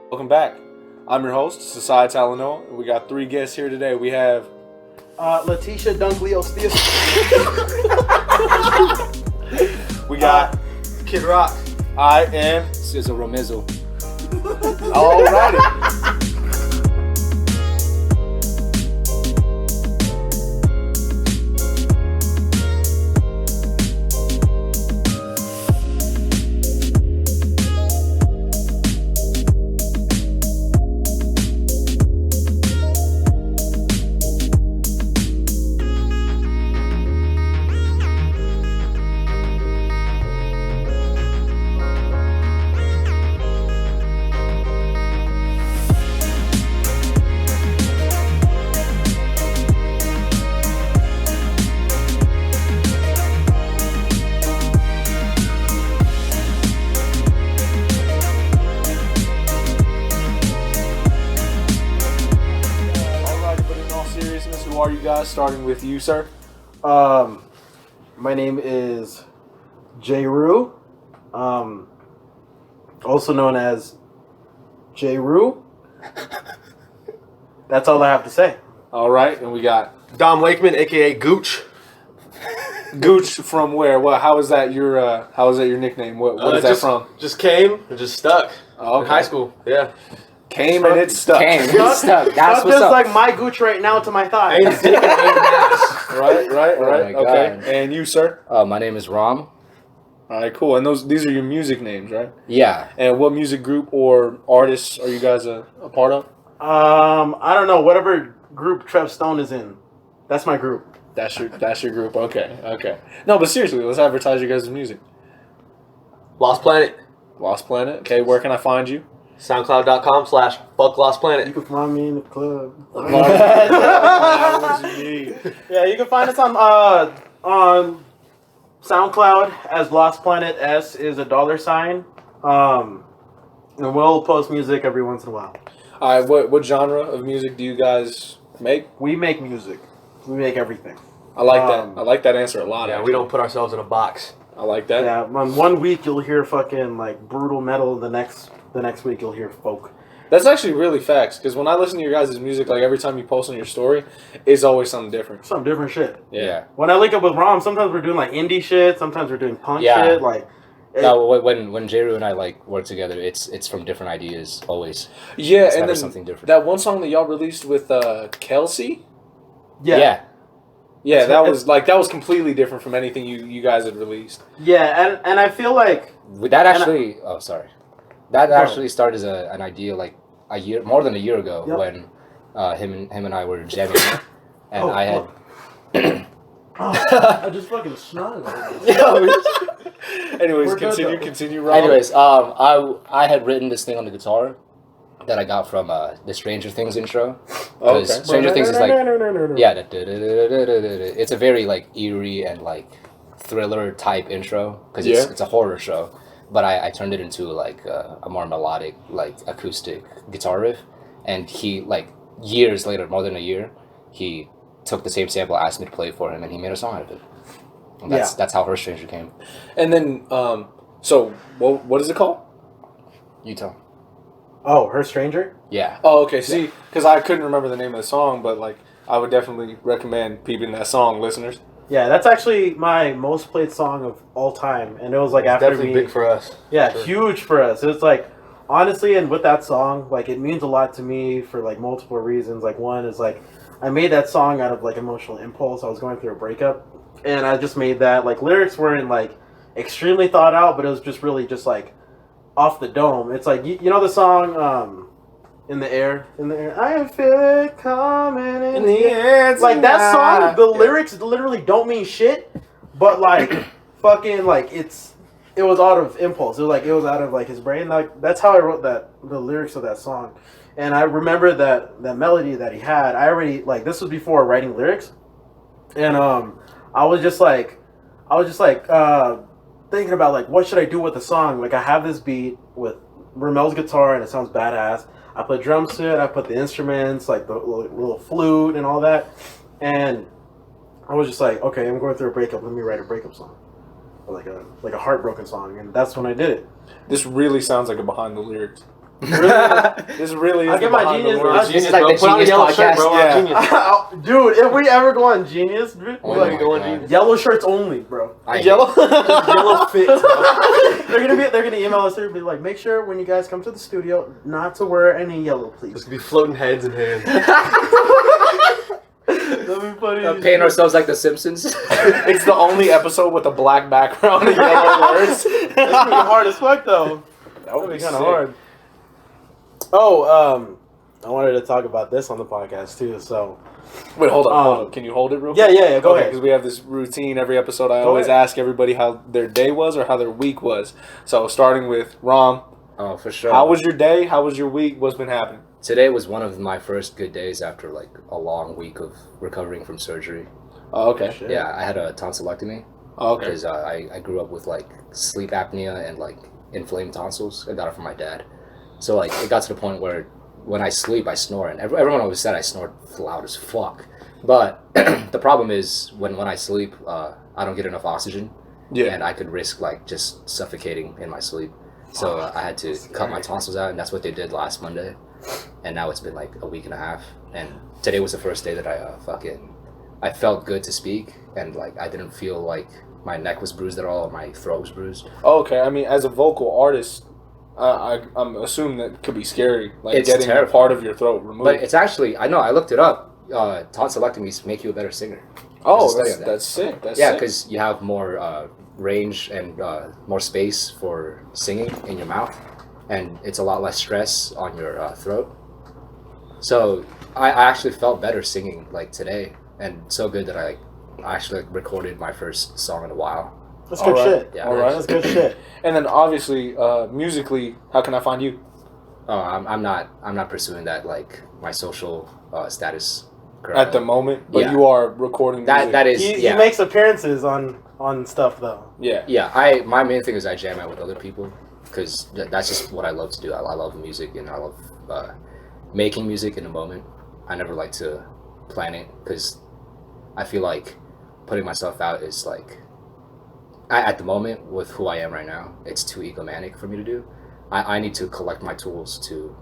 Welcome back. I'm your host, Sosaia Talanoa, and we got 3 guests here today. We have Letitia Dunkley Steele. we got Kid Rock. I am Sizzle Ramizzle. Alrighty. Who are you guys? Starting with you, sir. My name is J. Rue, also known as J. Rue. That's all I have to say. All right, and we got Dom Wakeman, aka Gooch. Gooch from where? What? How is that your nickname? What is that from? Just came and just stuck. Oh, okay. In high school. Yeah. Came and it stuck. Came and it stuck. That's what's just up. like my Gooch right now to my thigh. Ain't dick and ain't ass. Right. my Okay. God. And you, sir? My name is Ram. All right, cool. And these are your music names, right? Yeah. And what music group or artists are you guys a part of? I don't know. Whatever group Trev Stone is in, that's my group. That's your group. Okay. No, but seriously, let's advertise your guys' music. Lost Planet. Lost Planet. Okay, where can I find you? SoundCloud.com/fucklostplanet. You can find me in the club. What you need? Yeah, you can find us on SoundCloud as Lost Planet. S is a $sign. And we'll post music every once in a while. All right, what genre of music do you guys make? We make music. We make everything. I like that. I like that answer a lot. Yeah, actually. we don't put ourselves in a box. I like that. Yeah, on one week you'll hear fucking like brutal metal. The next week you'll hear folk. That's actually really facts, because when I listen to your guys' music, like every time you post on your story, it's always something different. Some different shit. Yeah. When I link up with Rom, sometimes we're doing like indie shit. Sometimes we're doing punk shit. Like. No, when Jeru and I like work together, it's from different ideas always. Yeah, it's and never then something different. that one song that y'all released with Kelsey. Yeah. Yeah, that was completely different from anything you guys had released. Yeah, and I feel like That actually that actually started as an idea like more than a year ago. Yep. When him and I were jamming, and I had. I just fucking snotted. Anyways, We're good, continue, Rob. Anyways, I had written this thing on the guitar that I got from the Stranger Things intro. Okay. Stranger Things is like it's a very like eerie and like thriller type intro because it's a horror show. But I turned it into like a more melodic like acoustic guitar riff, and he like years later, more than a year, he took the same sample, asked me to play it for him, and he made a song out of it. And that's how Her Stranger came. And then, so what is it called? Utah. Oh, Her Stranger? Yeah. Oh, okay. See, because I couldn't remember the name of the song, but like I would definitely recommend peeping that song, listeners. Yeah, that's actually my most played song of all time, and it was like after Definitely big for us. Yeah, Sure. huge for us. It's like honestly, and with that song, like it means a lot to me for like multiple reasons. Like one is like I made that song out of like emotional impulse. I was going through a breakup, and I just made that. Like lyrics weren't like extremely thought out, but it was just really just like off the dome. It's like you know the song in the air, I feel it coming in the air. Like that song, the lyrics literally don't mean shit, but like fucking like it was out of impulse. It was out of like his brain. Like that's how I wrote the lyrics of that song. And I remember that melody that he had. I already like this was before writing lyrics, and I was just like thinking about like what should I do with the song. Like I have this beat with Ramel's guitar and it sounds badass. I put drums to it. I put the instruments like the little flute and all that, and I was just like, okay, I'm going through a breakup. Let me write a breakup song, or like a heartbroken song, and that's when I did it. This really sounds like a behind the lyrics. This really is. I'll get my Genius. This is bro. like the Put on a Genius yellow shirt, podcast. bro. Yeah. Genius. Dude, if we ever go on Genius, dude, Oh like my go on God. Genius. yellow shirts only, bro. Yellow? Yellow fits, bro. they're gonna email us and be like, make sure when you guys come to the studio not to wear any yellow, please. Just be floating heads and hands. That'd be funny. Paying ourselves like the Simpsons. It's the only episode with a black background and yellow words. That's gonna be hard as fuck though. That would be kind of sick. hard. Oh, I wanted to talk about this on the podcast too. So Wait, hold on. Can you hold it real quick? yeah. Go ahead. Because we have this routine every episode. I Go always ahead. ask everybody how their day was or how their week was. So starting with Rom, Oh, for sure. how was your day? How was your week? What's been happening? Today was one of my first good days after like a long week of recovering from surgery. Oh, okay. Shit. Yeah, I had a tonsillectomy Oh, okay. because I grew up with like sleep apnea and like inflamed tonsils. I got it from my dad. So like it got to the point where when I sleep, I snore, and everyone always said I snored loud as fuck. But the problem is when I sleep, I don't get enough oxygen, Yeah. and I could risk like just suffocating in my sleep. So I had to cut my tonsils out, and that's what they did last Monday. And now it's been like a week and a half, and today was the first day that I felt good to speak, and like I didn't feel like my neck was bruised at all, or my throat was bruised. Oh, okay. I mean, as a vocal artist, I'm assuming that could be scary, like It's getting a terrifying. part of your throat removed. But it's actually, I know, I looked it up. Tonsillectomies make you a better singer. oh, there's a study that's, on that. that's sick. That's Yeah, sick. because you have more range and more space for singing in your mouth, and it's a lot less stress on your throat. So I actually felt better singing like today, and so good that I actually like, recorded my first song in a while. That's good All right. shit. Yeah. All right. That's good shit. And then obviously, musically, how can I find you? Oh, I'm not pursuing that like my social status At the moment, but Yeah. you are recording music. that is He yeah. makes appearances on stuff though. Yeah. Yeah, my main thing is I jam out with other people because that's just what I love to do. I love music and I love making music in the moment. I never like to plan it because I feel like putting myself out is like at the moment with who I am right now, it's too egomaniac for me to do. I need to collect my tools to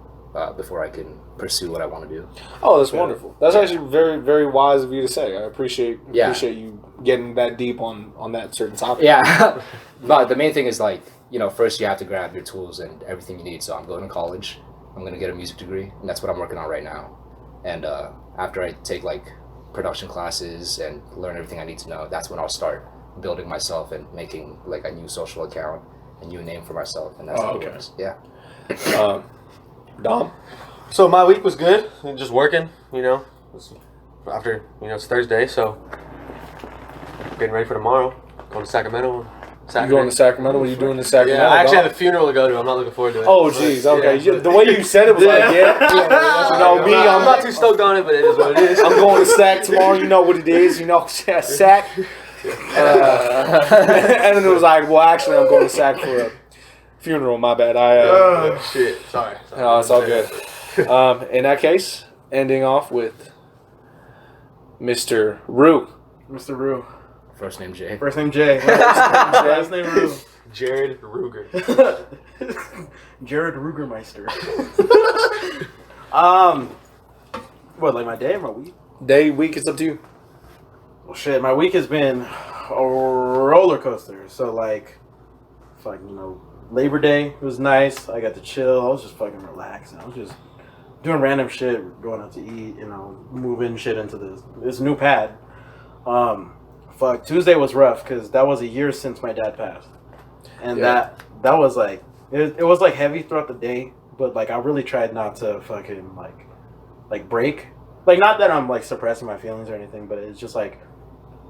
before I can pursue what I want to do. Oh, that's wonderful. That's actually very, very wise of you to say. I appreciate you getting that deep on that certain topic. Yeah, but the main thing is like, you know, first you have to grab your tools and everything you need. So I'm going to college. I'm going to get a music degree, and that's what I'm working on right now. And after I take like production classes and learn everything I need to know, that's when I'll start building myself and making like a new social account, a new name for myself, and that's how it okay. works. Yeah. Dom? So my week was good. Just working, you know. After, you know, it's Thursday, so getting ready for tomorrow. Going to Sacramento. You going to Sacramento? What are you doing in Sacramento? Yeah, I actually Dom? have a funeral to go to. I'm not looking forward to it. Oh, jeez. Okay. Yeah. The way you said it was like, yeah. You know me, I'm not too stoked on it, but it is what it is. I'm going to Sac tomorrow. You know what it is. You know, Sac. And then it was like, well, actually, I'm going to Sac for a funeral. My bad. Oh, shit. Sorry. No, it's all good. In that case, ending off with Mr. Rue. Mr. Rue. First name Jay. First name Jay. Last name Rue. Jared Ruger. Jared Rugermeister. What, like my day or my week? Day, week, it's up to you. Well, shit, my week has been a roller coaster. So, like, fucking, you know, Labor Day was nice. I got to chill. I was just fucking relaxing. I was just doing random shit, going out to eat, you know, moving shit into this new pad. Tuesday was rough because that was a year since my dad passed. And Yeah. that was like, it was like heavy throughout the day, but like I really tried not to fucking like break. Like, not that I'm like suppressing my feelings or anything, but it's just like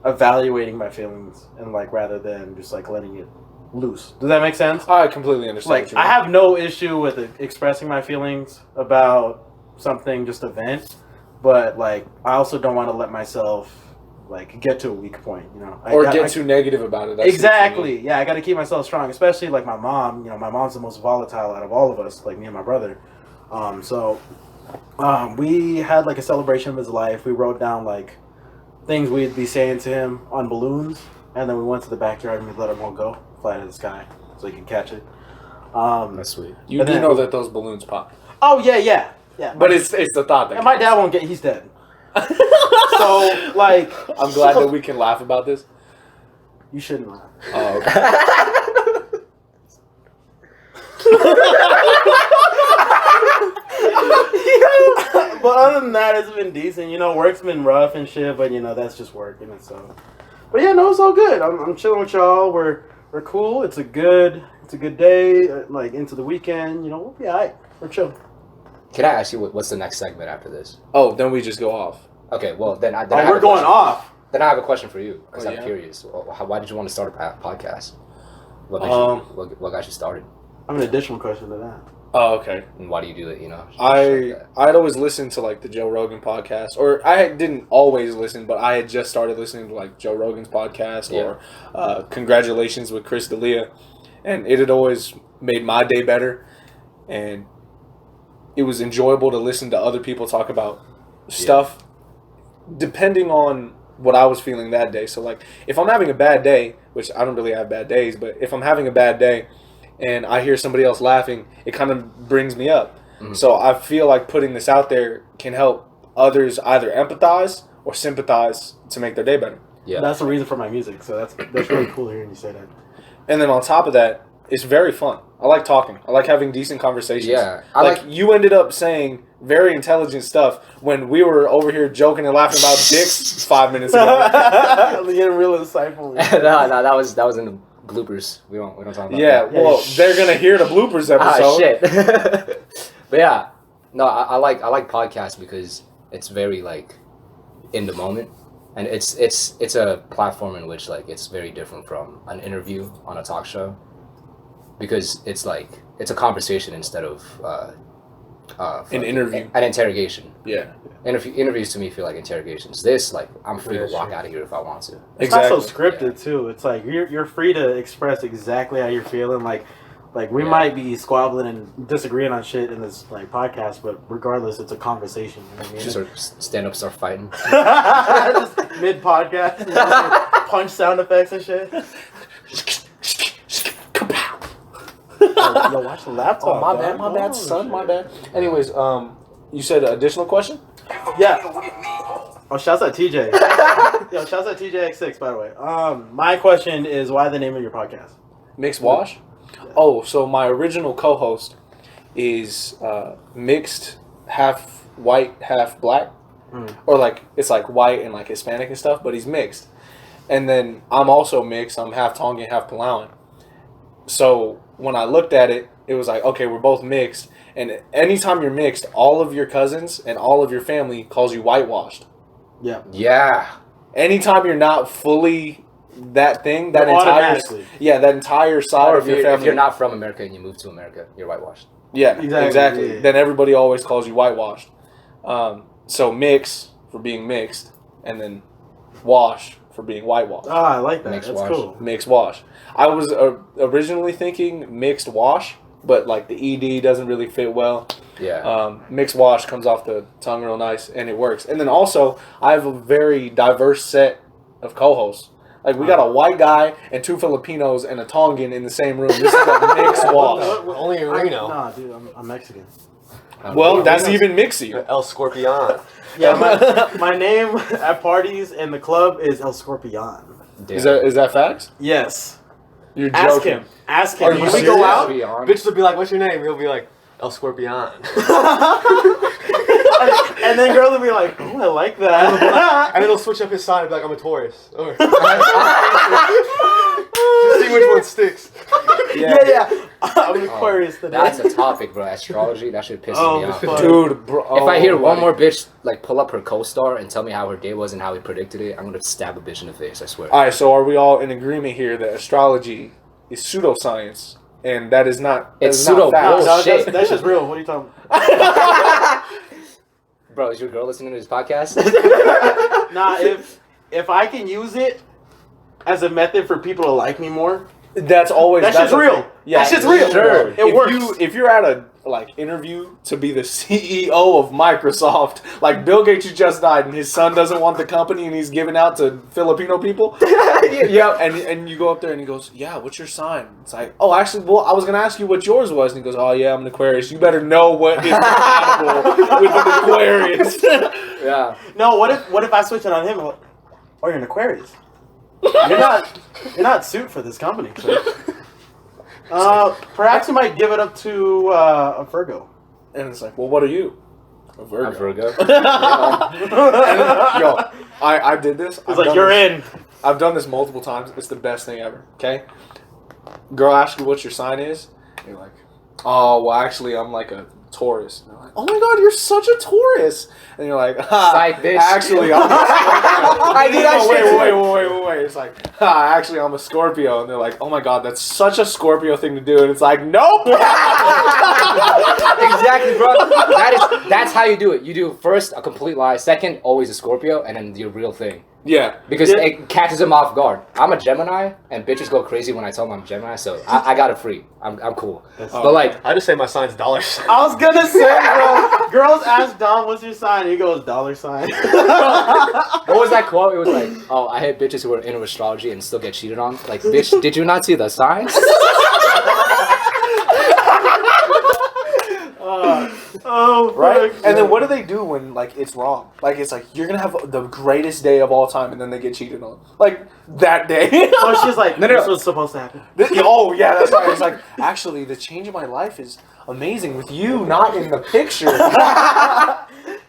evaluating my feelings and like rather than just like letting it loose. Does that make sense? I completely understand. Like, what you I mean. have no issue with expressing my feelings about something, just a vent, but like I also don't want to let myself like get to a weak point, you know, get too negative about it. That's exactly. Yeah, I got to keep myself strong, especially like my mom. You know, my mom's the most volatile out of all of us, like me and my brother. We had like a celebration of his life. We wrote down like things we'd be saying to him on balloons, and then we went to the backyard and we let them all go, fly to the sky, so he could catch it. That's sweet. You do know that those balloons pop. Oh yeah. But it's the thought that. And my dad won't get. He's dead. So like, I'm glad that we can laugh about this. You shouldn't laugh. Oh, okay. But other than that, it's been decent. You know, work's been rough and shit, but you know that's just work, and so. But yeah, no, it's all good. I'm chilling with y'all. We're cool. It's a good day. Like into the weekend, you know, we'll be alright. We're chill. Can I ask you what's the next segment after this? Oh, then we just go off. Okay, well then we're going off. Then I have a question for you because I'm yeah? curious. Why did you want to start a podcast? What got you started? I have an additional question to that. Oh, okay. And why do you do it? You know, I'd always listen to like the Joe Rogan podcast, or I didn't always listen, but I had just started listening to like Joe Rogan's podcast or Congratulations with Chris D'Elia, and it had always made my day better, and it was enjoyable to listen to other people talk about stuff depending on what I was feeling that day. So like if I'm having a bad day, which I don't really have bad days, but if I'm having a bad day and I hear somebody else laughing, it kind of brings me up. Mm-hmm. So I feel like putting this out there can help others either empathize or sympathize to make their day better. Yeah, that's the reason for my music. So that's really cool hearing you say that. And then on top of that, it's very fun. I like talking. I like having decent conversations. Yeah, you ended up saying very intelligent stuff when we were over here joking and laughing about dicks 5 minutes ago. Getting real insightful. no, that was in the bloopers. We don't talk about that. Yeah, well, they're gonna hear the bloopers episode. Shit. But yeah, no, I like podcasts because it's very like in the moment, and it's a platform in which like it's very different from an interview on a talk show, because it's like it's a conversation instead of an interview, an interrogation. Yeah. Interviews to me feel like interrogations. This, like, I'm free to walk out of here if I want to. It's not so scripted too. It's like you're free to express exactly how you're feeling. Like we might be squabbling and disagreeing on shit in this like podcast, but regardless, it's a conversation. You know what I mean? Just sort of stand up, start fighting. Just mid podcast, punch sound effects and shit. Yo, watch the laptop. Oh, my bad, son, my bad. Anyways, you said an additional question? Yeah. Oh, shouts out TJ. Yo, shouts out TJX6, by the way. My question is, why the name of your podcast? Mixed Wash? Yeah. Oh, so my original co-host is mixed, half white, half black. Or like, it's like white and like Hispanic and stuff, but he's mixed. And then I'm also mixed. I'm half Tongan, half Palauan. So when I looked at it, it was like, okay, we're both mixed. And anytime you're mixed, all of your cousins and all of your family calls you whitewashed. Yeah. Yeah. Anytime you're not fully that thing, that entire side of your family. If you're not from America and you move to America, you're whitewashed. Yeah, exactly. Yeah. Then everybody always calls you whitewashed. So mix for being mixed, and then wash for being whitewashed. Ah, I like that. Mixed That's wash. cool. Mixed wash. I was originally thinking mixed wash, but like the ED doesn't really fit well. Yeah. Mixed wash comes off the tongue real nice, and it works. And then also, I have a very diverse set of co-hosts. Like, we got a white guy and 2 Filipinos and a Tongan in the same room. This is a mixed wash. Only in Reno. Nah, dude, I'm Mexican. Well, that's even mixy. El Scorpion. Yeah, my name at parties in the club is El Scorpion. Is that facts? Yes. You're Ask joking. him. Ask him. Are you When we go out, bitches will be like, "What's your name?" He'll be like, "El Scorpion." and then girls will be like, "Oh, I like that." And then he'll switch up his sign and be like, "I'm a Taurus." Just see which one sticks. Yeah. I'm an Aquarius today. That's a topic, bro. Astrology, that shit pisses me off. Dude, bro. If I hear one more bitch like pull up her co-star and tell me how her day was and how he predicted it, I'm gonna stab a bitch in the face, I swear. Alright, so are we all in agreement here that astrology is pseudoscience? And that is not. It's pseudo bullshit. That's just real. What are you talking about? Bro, is your girl listening to this podcast? Nah, if I can use it as a method for people to like me more, that's just real. Yeah, that shit's real. Sure. It works. If you're at a interview to be the CEO of Microsoft, like Bill Gates just died and his son doesn't want the company and he's giving out to Filipino people. Yeah, and you go up there and he goes, "Yeah, what's your sign?" It's like, "Oh, actually, well, I was gonna ask you what yours was," and he goes, "Oh yeah, I'm an Aquarius. You better know what is compatible with an Aquarius." Yeah. No, what if I switch it on him? Oh, you're an Aquarius. You're not suited for this company. So. Perhaps you might give it up to a Virgo. And it's like, "Well, what are you?" A Virgo. A Virgo. And, yo, I did this. It's like, you're in. I've done this multiple times. It's the best thing ever. Okay, girl asks you what your sign is. And you're like, "Oh, well, actually, I'm like a Taurus." And they're like, "Oh my God, you're such a Taurus!" And you're like, Psych, bitch. "Actually, I'm." I do that shit. Wait. It's like, actually, I'm a Scorpio, and they're like, "Oh my God, that's such a Scorpio thing to do." And it's like, nope. Exactly, bro. That's how you do it. You do first a complete lie, second always a Scorpio, and then your real thing. Yeah, Because it catches them off guard. I'm a Gemini, and bitches go crazy when I tell them I'm Gemini, so I got it free. I'm cool. But like, I just say my sign's dollar sign. I was gonna say, bro. Girls ask Dom, "What's your sign?" He goes, $sign. what was that quote? It was like, "Oh, I hate bitches who are into astrology and still get cheated on." Like, bitch, did you not see the signs? Oh, right? fuck. And then what do they do when like it's wrong? Like it's like you're gonna have the greatest day of all time, and then they get cheated on. Like that day. Oh, she's like, No. this was supposed to happen. Oh yeah, that's right. It's like actually the change in my life is amazing with you not in the picture.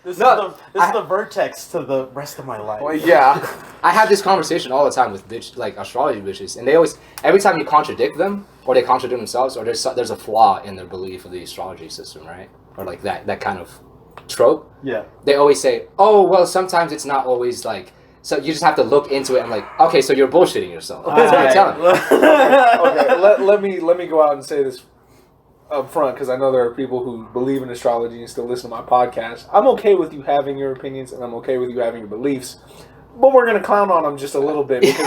This is the vertex to the rest of my life. Well, yeah. I have this conversation all the time with astrology bitches, and they always, every time you contradict them, or they contradict themselves, or there's a flaw in their belief of the astrology system, right? Or like that kind of trope. Yeah. They always say, "Oh, well, sometimes it's not always like." So you just have to look into it and like, okay, so you're bullshitting yourself. That's what you're telling me. Okay, let me go out and say this up front because I know there are people who believe in astrology and still listen to my podcast. I'm okay with you having your opinions, and I'm okay with you having your beliefs. But we're gonna clown on them just a little bit because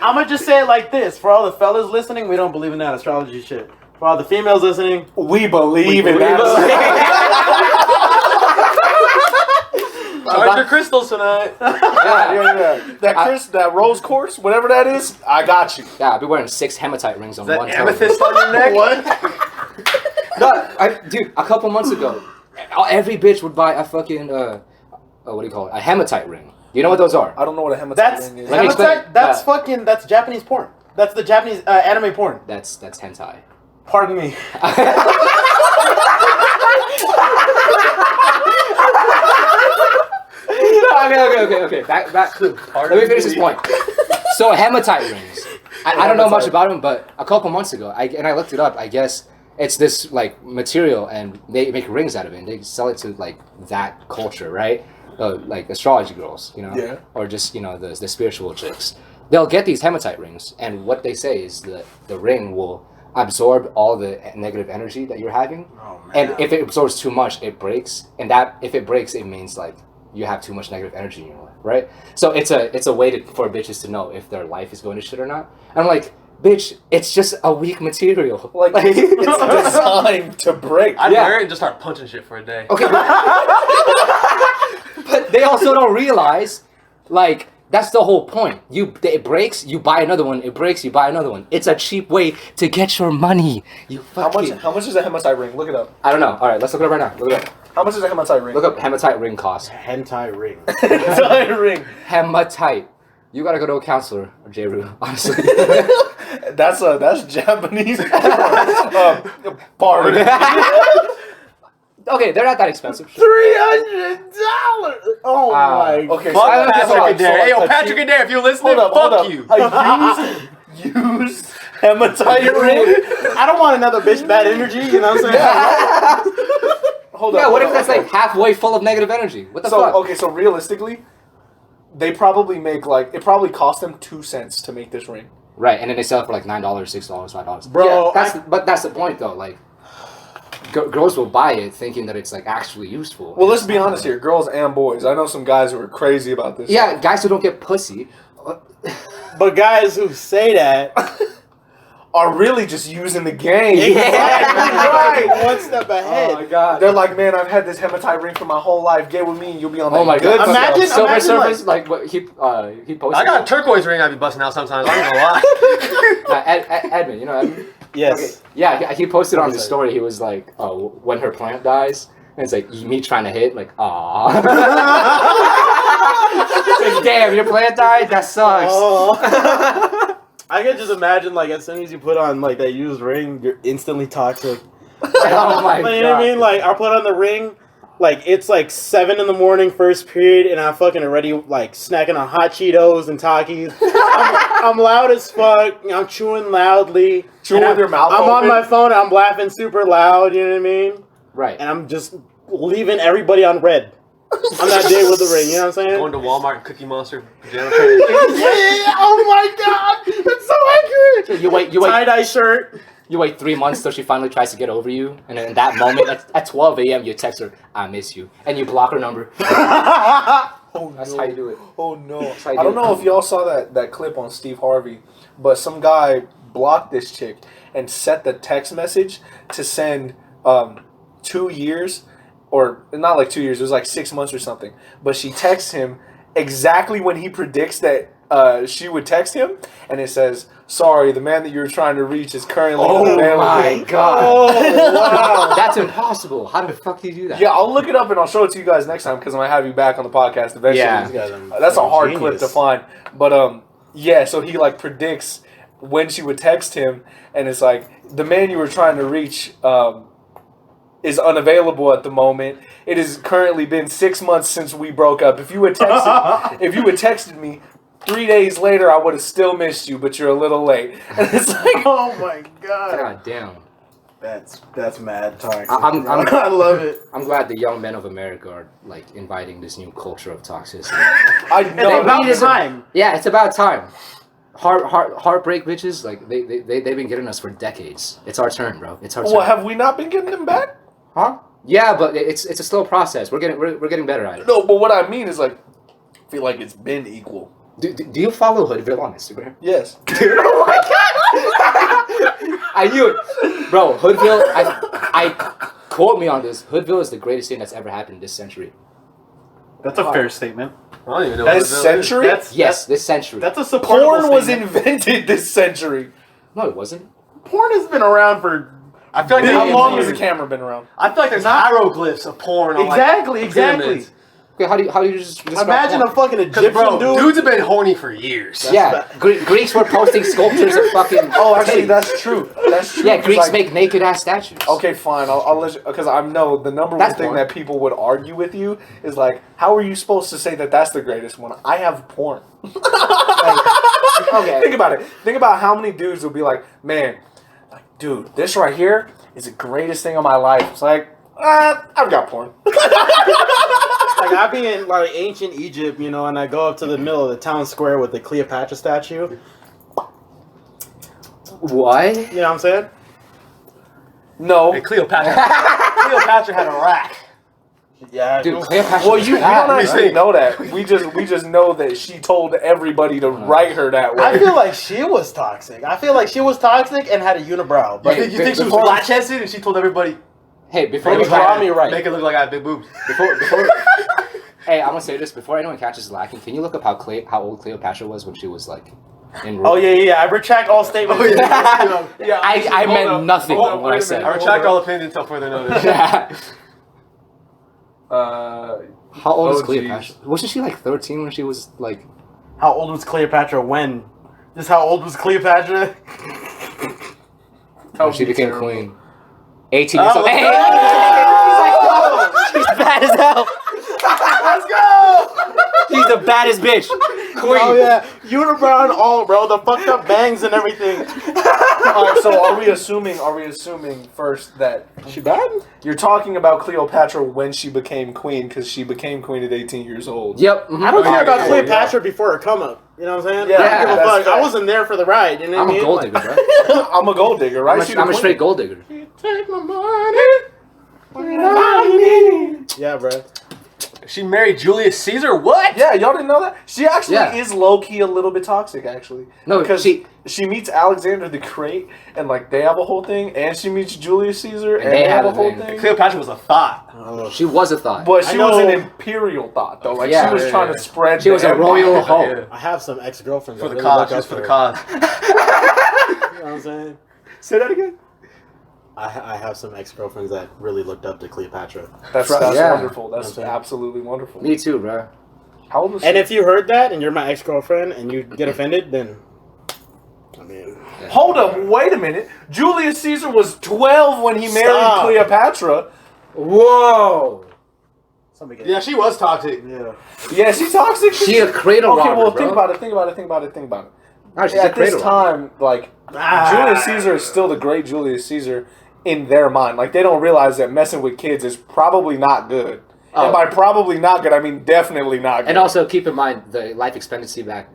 I'm gonna just say it like this: for all the fellas listening, we don't believe in that astrology shit. For all the females listening, we believe in that. Charge your crystals tonight. Yeah. That rose quartz, whatever that is, I got you. Yeah, I'll be wearing 6 hematite rings on Is that one toe. amethyst on your neck? what? Dude, a couple months ago, every bitch would buy a fucking what do you call it? A hematite ring. You know what those are? I don't know what a hematite That's ring is. Let me explain. hematite. That's Japanese porn. That's the Japanese anime porn. That's hentai. Pardon me. Okay. Back. Let me finish this point. So hematite rings. I don't know much about them, but a couple months ago, I looked it up. I guess it's this like material, and they make rings out of it. And they sell it to like that culture, right? Like astrology girls, you know, Yeah. or just the spiritual chicks. They'll get these hematite rings, and what they say is that the ring will absorb all the negative energy that you're having, and if it absorbs too much, it breaks. And that if it breaks, it means like you have too much negative energy in your life, right? So it's a way for bitches to know if their life is going to shit or not. And I'm like, bitch, it's just a weak material. Like it's designed to break. I'd wear it and just start punching shit for a day. Okay, but they also don't realize, like, that's the whole point. It breaks, you buy another one. It breaks, you buy another one. It's a cheap way to get your money. You fucking... How much is a hematite ring? Look it up. I don't know. All right, let's look it up right now. Look it up. How much is a hematite ring? Look up hematite ring cost. Hentai ring. Hematite ring. Hematite. You gotta go to a counselor, Jeru, honestly. That's Japanese. Pardon. Okay, they're not that expensive. $300. Oh my. Okay, Fuck so Patrick Adair. Hey, yo, a Patrick cheap- Adair, if you're listening, hold fuck up. you. A used hematite ring. I don't want another bitch bad energy. You know what I'm saying? Hold Yeah, up. what if that's like halfway full of negative energy? What the fuck? Okay, so realistically, they probably make it probably cost them 2 cents to make this ring. Right, and then they sell it for like $9, $6, $5. Bro, Yeah, but that's the point though. Like, girls will buy it thinking that it's like actually useful. Well, let's be honest here, girls and boys. I know some guys who are crazy about this. Yeah, guys who don't get pussy. But guys who say that are really just using the game. Right. One step ahead. Oh my god. They're like, man, I've had this hematite ring for my whole life. Get with me and you'll be on that good god. Imagine Silver Surface, like what he posted. I got a turquoise ring I'd be busting out sometimes. I'm not gonna lie. Edmund, you know Edmund? Yes. Okay. Yeah, he posted on his story, he was like, oh, when her plant dies, and it's like, me trying to hit, like, aww. Like, damn, your plant died? That sucks. I could just imagine, like, as soon as you put on, like, that used ring, you're instantly toxic. Oh my god. You know what I mean? Like, I put on the ring, like, it's like 7 a.m, first period, and I'm fucking already, like, snacking on hot Cheetos and Takis. I'm loud as fuck. I'm chewing loudly. Chewing with your mouth I'm open. on my phone, and I'm laughing super loud, you know what I mean? Right. And I'm just leaving everybody on red. On that day with the ring, you know what I'm saying? Going to Walmart and Cookie Monster pajama pants. Oh my god! That's so accurate! So you wait tie-dye shirt. You wait 3 months till she finally tries to get over you, and then in that moment, at 12 a.m., you text her, I miss you, and you block her number. Oh, That's no. how you do it. Oh no. how you I do don't know it. if y'all saw that clip on Steve Harvey, but some guy blocked this chick and set the text message to send 2 years, or not like 2 years, it was like 6 months or something. But she texts him exactly when he predicts that she would text him, and it says, sorry, the man that you're trying to reach is currently unavailable. Oh my god. Oh, wow. That's impossible. How the fuck do you do that? Yeah, I'll look it up and I'll show it to you guys next time because I might have you back on the podcast eventually. Yeah. These guys are That's a hard genius. clip to find. But yeah, so he like predicts when she would text him, and it's like, the man you were trying to reach is unavailable at the moment. It has currently been 6 months since we broke up. If you had texted me 3 days later, I would have still missed you, but you're a little late. And it's like, Oh my god. God damn. That's mad toxic. I love it. I'm glad the young men of America are like inviting this new culture of toxicity. I It's know. about needed time. Yeah, it's about time. Heartbreak bitches, like they've been getting us for decades. It's our turn, bro. It's our turn. Well, have we not been getting them back? Huh? Yeah, but it's a slow process. We're getting better at it. No, but what I mean is like, I feel like it's been equal. Do you follow Hoodville on Instagram? Yes. Dude, oh my god! I knew it, bro. Hoodville. I quote me on this. Hoodville is the greatest thing that's ever happened this century. That's a fair statement. I don't even know This what century? Yes, this century. That's a supportable Porn was statement. invented this century. No, it wasn't. Porn has been around for I feel like How there's long has the camera been around? I feel like there's hieroglyphs of porn on Exactly, like, exactly. pyramids. Okay, how do you just describe Imagine porn? a fucking 'Cause, Egyptian bro, dude. dudes have been horny for years. Yeah, Greeks were posting sculptures of fucking. Oh, actually, titties. that's true. That's true. Yeah, 'cause, Greeks like, make naked ass statues. Okay, fine. I'll let you, because I know the number That's one thing porn. that people would argue with you is like, how are you supposed to say that that's the greatest one? I have porn. Okay. Think about it. Think about how many dudes will be like, man, like, dude, this right here is the greatest thing of my life. It's like, I've got porn. Like I be in like ancient Egypt, you know, and I go up to the middle of the town square with the Cleopatra statue. What? You know what I'm saying? No. Hey, Cleopatra. Cleopatra had a rack. Yeah, Dude, Cleopatra. Well, we don't me actually see. know that. We just know that she told everybody to write her that way. I feel like she was toxic. I feel like she was toxic and had a unibrow. You But think, you think she was before- flat chested and she told everybody, Hey, before maybe we draw catch, me right. make it look like I have big boobs? before hey, I'm gonna say this before anyone catches lacking. Can you look up how old Cleopatra was when she was like in? Oh yeah. I retract all statements. Yeah, I meant nothing Hold on, when I wait a said. minute. I retract all opinions until further notice. How old is Oh, Cleopatra? Wasn't she like 13 when she was like? How old was Cleopatra when? Just how old was Cleopatra? When she became queen? 18 years old. let's Hey! go! She's bad as hell. Let's go! She's the baddest bitch. Queen. Oh yeah, unibrow and all, bro. The fucked up bangs and everything. All right, so are we assuming first that She bad? you're talking about Cleopatra when she became queen, because she became queen at 18 years old? Yep. mhm. I don't care yeah, about yeah, Cleopatra before her come up. You know what I'm saying? Yeah, I don't give a that's fuck. I fact. wasn't there for the ride. You know I'm what I a mean? gold digger, bro. I'm a gold digger, right? I'm a straight gold digger. Take my money. Yeah, bro. She married Julius Caesar? What? Yeah, y'all didn't know that? She actually Yeah. is low-key a little bit toxic, actually. No, because she meets Alexander the Great, and, like, they have a whole thing, and she meets Julius Caesar, and they have a whole thing. Cleopatra was a thought. Oh. She was a thought. But she was an imperial thought, though. Like, Yeah. she was trying to spread She was a royal hoe. I have some ex-girlfriends For that the really cause. look Just up for the to cause. her. You know what I'm saying? Say that again? I have some ex-girlfriends that really looked up to Cleopatra. That's Yeah. wonderful. That's Okay. absolutely wonderful. Me too, bro. How old was she? And if you heard that and you're my ex-girlfriend and you get offended, then I mean, Hold up, wait a minute. Julius Caesar was 12 when he married Stop. Cleopatra. Whoa. somebody get Yeah, she was toxic. yeah. Yeah, she's toxic. She a cradle Okay, robber, well, bro. think about it. No, she's a At this cradle robber. time, like, Julius Caesar is still the great Julius Caesar in their mind. Like, they don't realize that messing with kids is probably not good. Oh. And by probably not good, I mean definitely not good. And also keep in mind the life expectancy back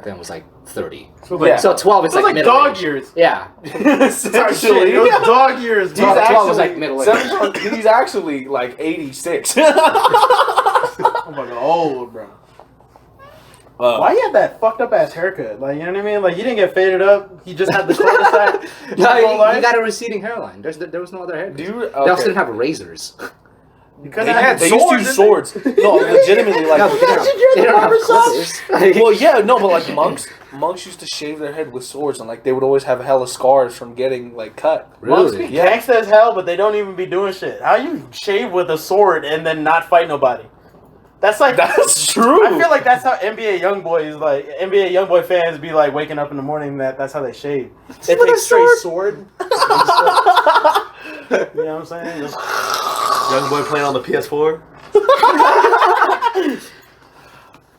then was like 30. Yeah. So 12 is It was like middle dog age. years. Yeah. Essentially, It was dog years. He's Dog. 12 was like actually, middle age. he's actually like 86. I'm fucking old, bro. Why you had that fucked up ass haircut? Like, you know what I mean? Like, you didn't get faded up. He just had the cul-de-sac. No, you got a receding hairline. There was no other hair. Do you- They also okay. didn't have razors. You They, couldn't have they used to use swords. No, legitimately, like. No, but they don't have clippers. Well, yeah, no, but like monks used to shave their head with swords, and like they would always have hella scars from getting like cut. Monks Really? be gangsta as hell, but they don't even be doing shit. How you shave with a sword and then not fight nobody? That's like That's true. I feel like that's how NBA YoungBoy fans be like waking up in the morning. That's how they shave. They With take a straight sword. You know what I'm saying? Just- Young boy playing on the PS4.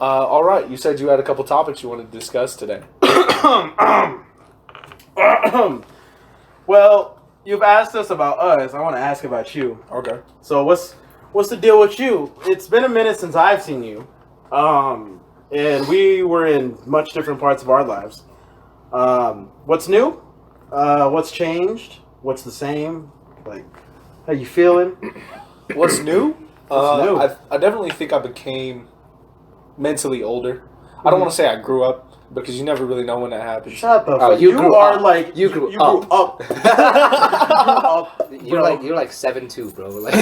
All right, you said you had a couple topics you wanted to discuss today. Well, you've asked us about us. I want to ask about you. Okay. So what's the deal with you? It's been a minute since I've seen you, and we were in much different parts of our lives. What's new? What's changed? What's the same? Like, how you feeling? What's new? What's new? I definitely think I became mentally older. I don't want to say I grew up because you never really know when that happens. Shut the Oh, fuck. you You grew are up. like You grew you grew up. up. You're like 7'2", bro. Like,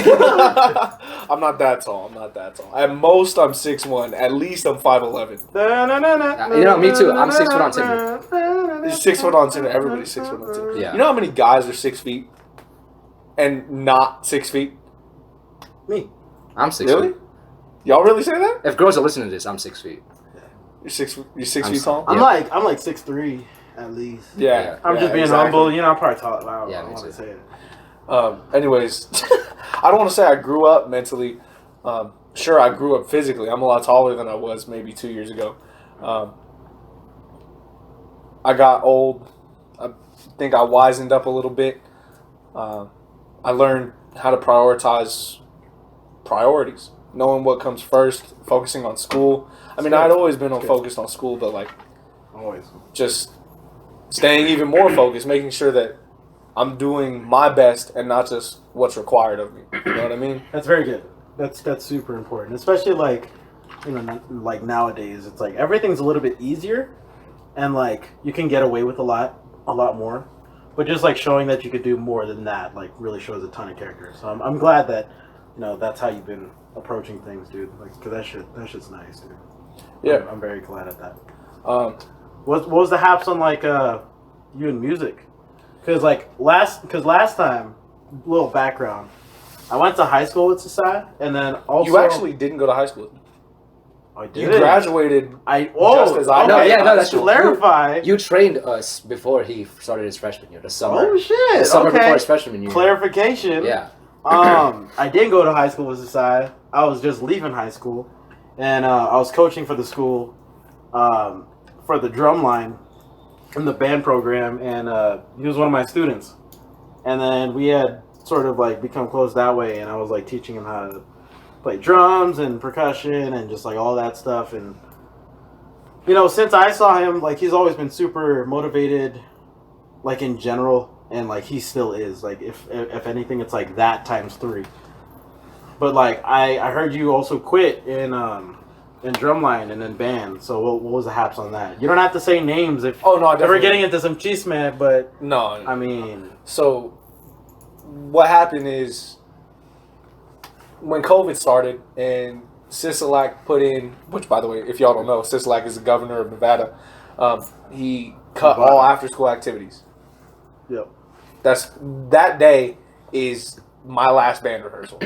I'm not that tall. At most, I'm 6'1". At least, I'm 5'11". You know, me too. I'm 6 foot on Tinder. You're 6 foot on Tinder. Everybody's 6 foot on Tinder. Yeah. You know how many guys are 6 feet and not 6 feet? Me. I'm 6 Really? feet. Y'all really say that? If girls are listening to this, I'm 6 feet. You're 6 I'm feet tall? I'm Yeah. like 6'3" at least. Yeah. I'm just being exactly. humble. You know, I'm probably tall. I Yeah, don't me want to too. say it. Anyways, I don't want to say I grew up mentally. Sure, I grew up physically. I'm a lot taller than I was maybe 2 years ago. I got old. I think I wisened up a little bit. I learned how to prioritize priorities, knowing what comes first, focusing on school. I mean, I'd always been focused on school, but like Always. just staying even more focused, making sure that I'm doing my best and not just what's required of me. You know what I mean? That's very good. That's super important, especially like, you know, like nowadays. It's like everything's a little bit easier, and like you can get away with a lot more. But just like showing that you could do more than that, like really shows a ton of character. So I'm glad that, you know, that's how you've been approaching things, dude. Like, cause that shit's nice, dude. Yeah. I'm very glad at that. Um, What was the haps on like you and music? Cause last time, little background, I went to high school with Sosaia, and then also you actually didn't go to high school. I You did. graduated. Just as I No, did. yeah, no, that's true. clarify. You trained us before he started his freshman year, the summer. Oh shit! The summer okay. before his freshman year. Clarification. Yeah. I didn't go to high school with Sosaia. I was just leaving high school, and I was coaching for the school, for the drum line, in the band program, and he was one of my students. And then we had sort of like become close that way, and I was like teaching him how to play drums and percussion and just like all that stuff. And you know, since I saw him, like he's always been super motivated, like in general, and like he still is. Like if anything, it's like that times 3. But like I heard you also quit in drumline and then band. So what was the haps on that? You don't have to say names if Oh no, I we're getting into some chisme, but no. I mean, so what happened is when COVID started and Sisolak put in, which by the way, if y'all don't know, Sisolak is the governor of Nevada. He cut all after school activities. Yep. That day is my last band rehearsal.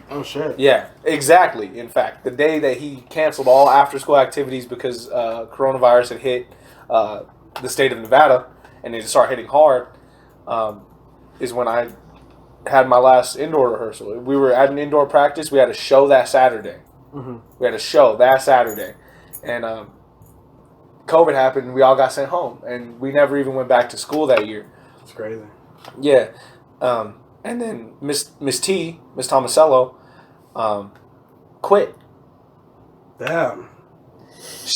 Oh shit. Yeah, exactly. In fact, the day that he canceled all after school activities because coronavirus had hit the state of Nevada and it started hitting hard, is when I had my last indoor rehearsal. We were at an indoor practice. We had a show that Saturday. Mm-hmm. We had a show that Saturday, and COVID happened. And we all got sent home, and we never even went back to school that year. It's crazy. Yeah, and then Miss Tomasello, quit. Damn.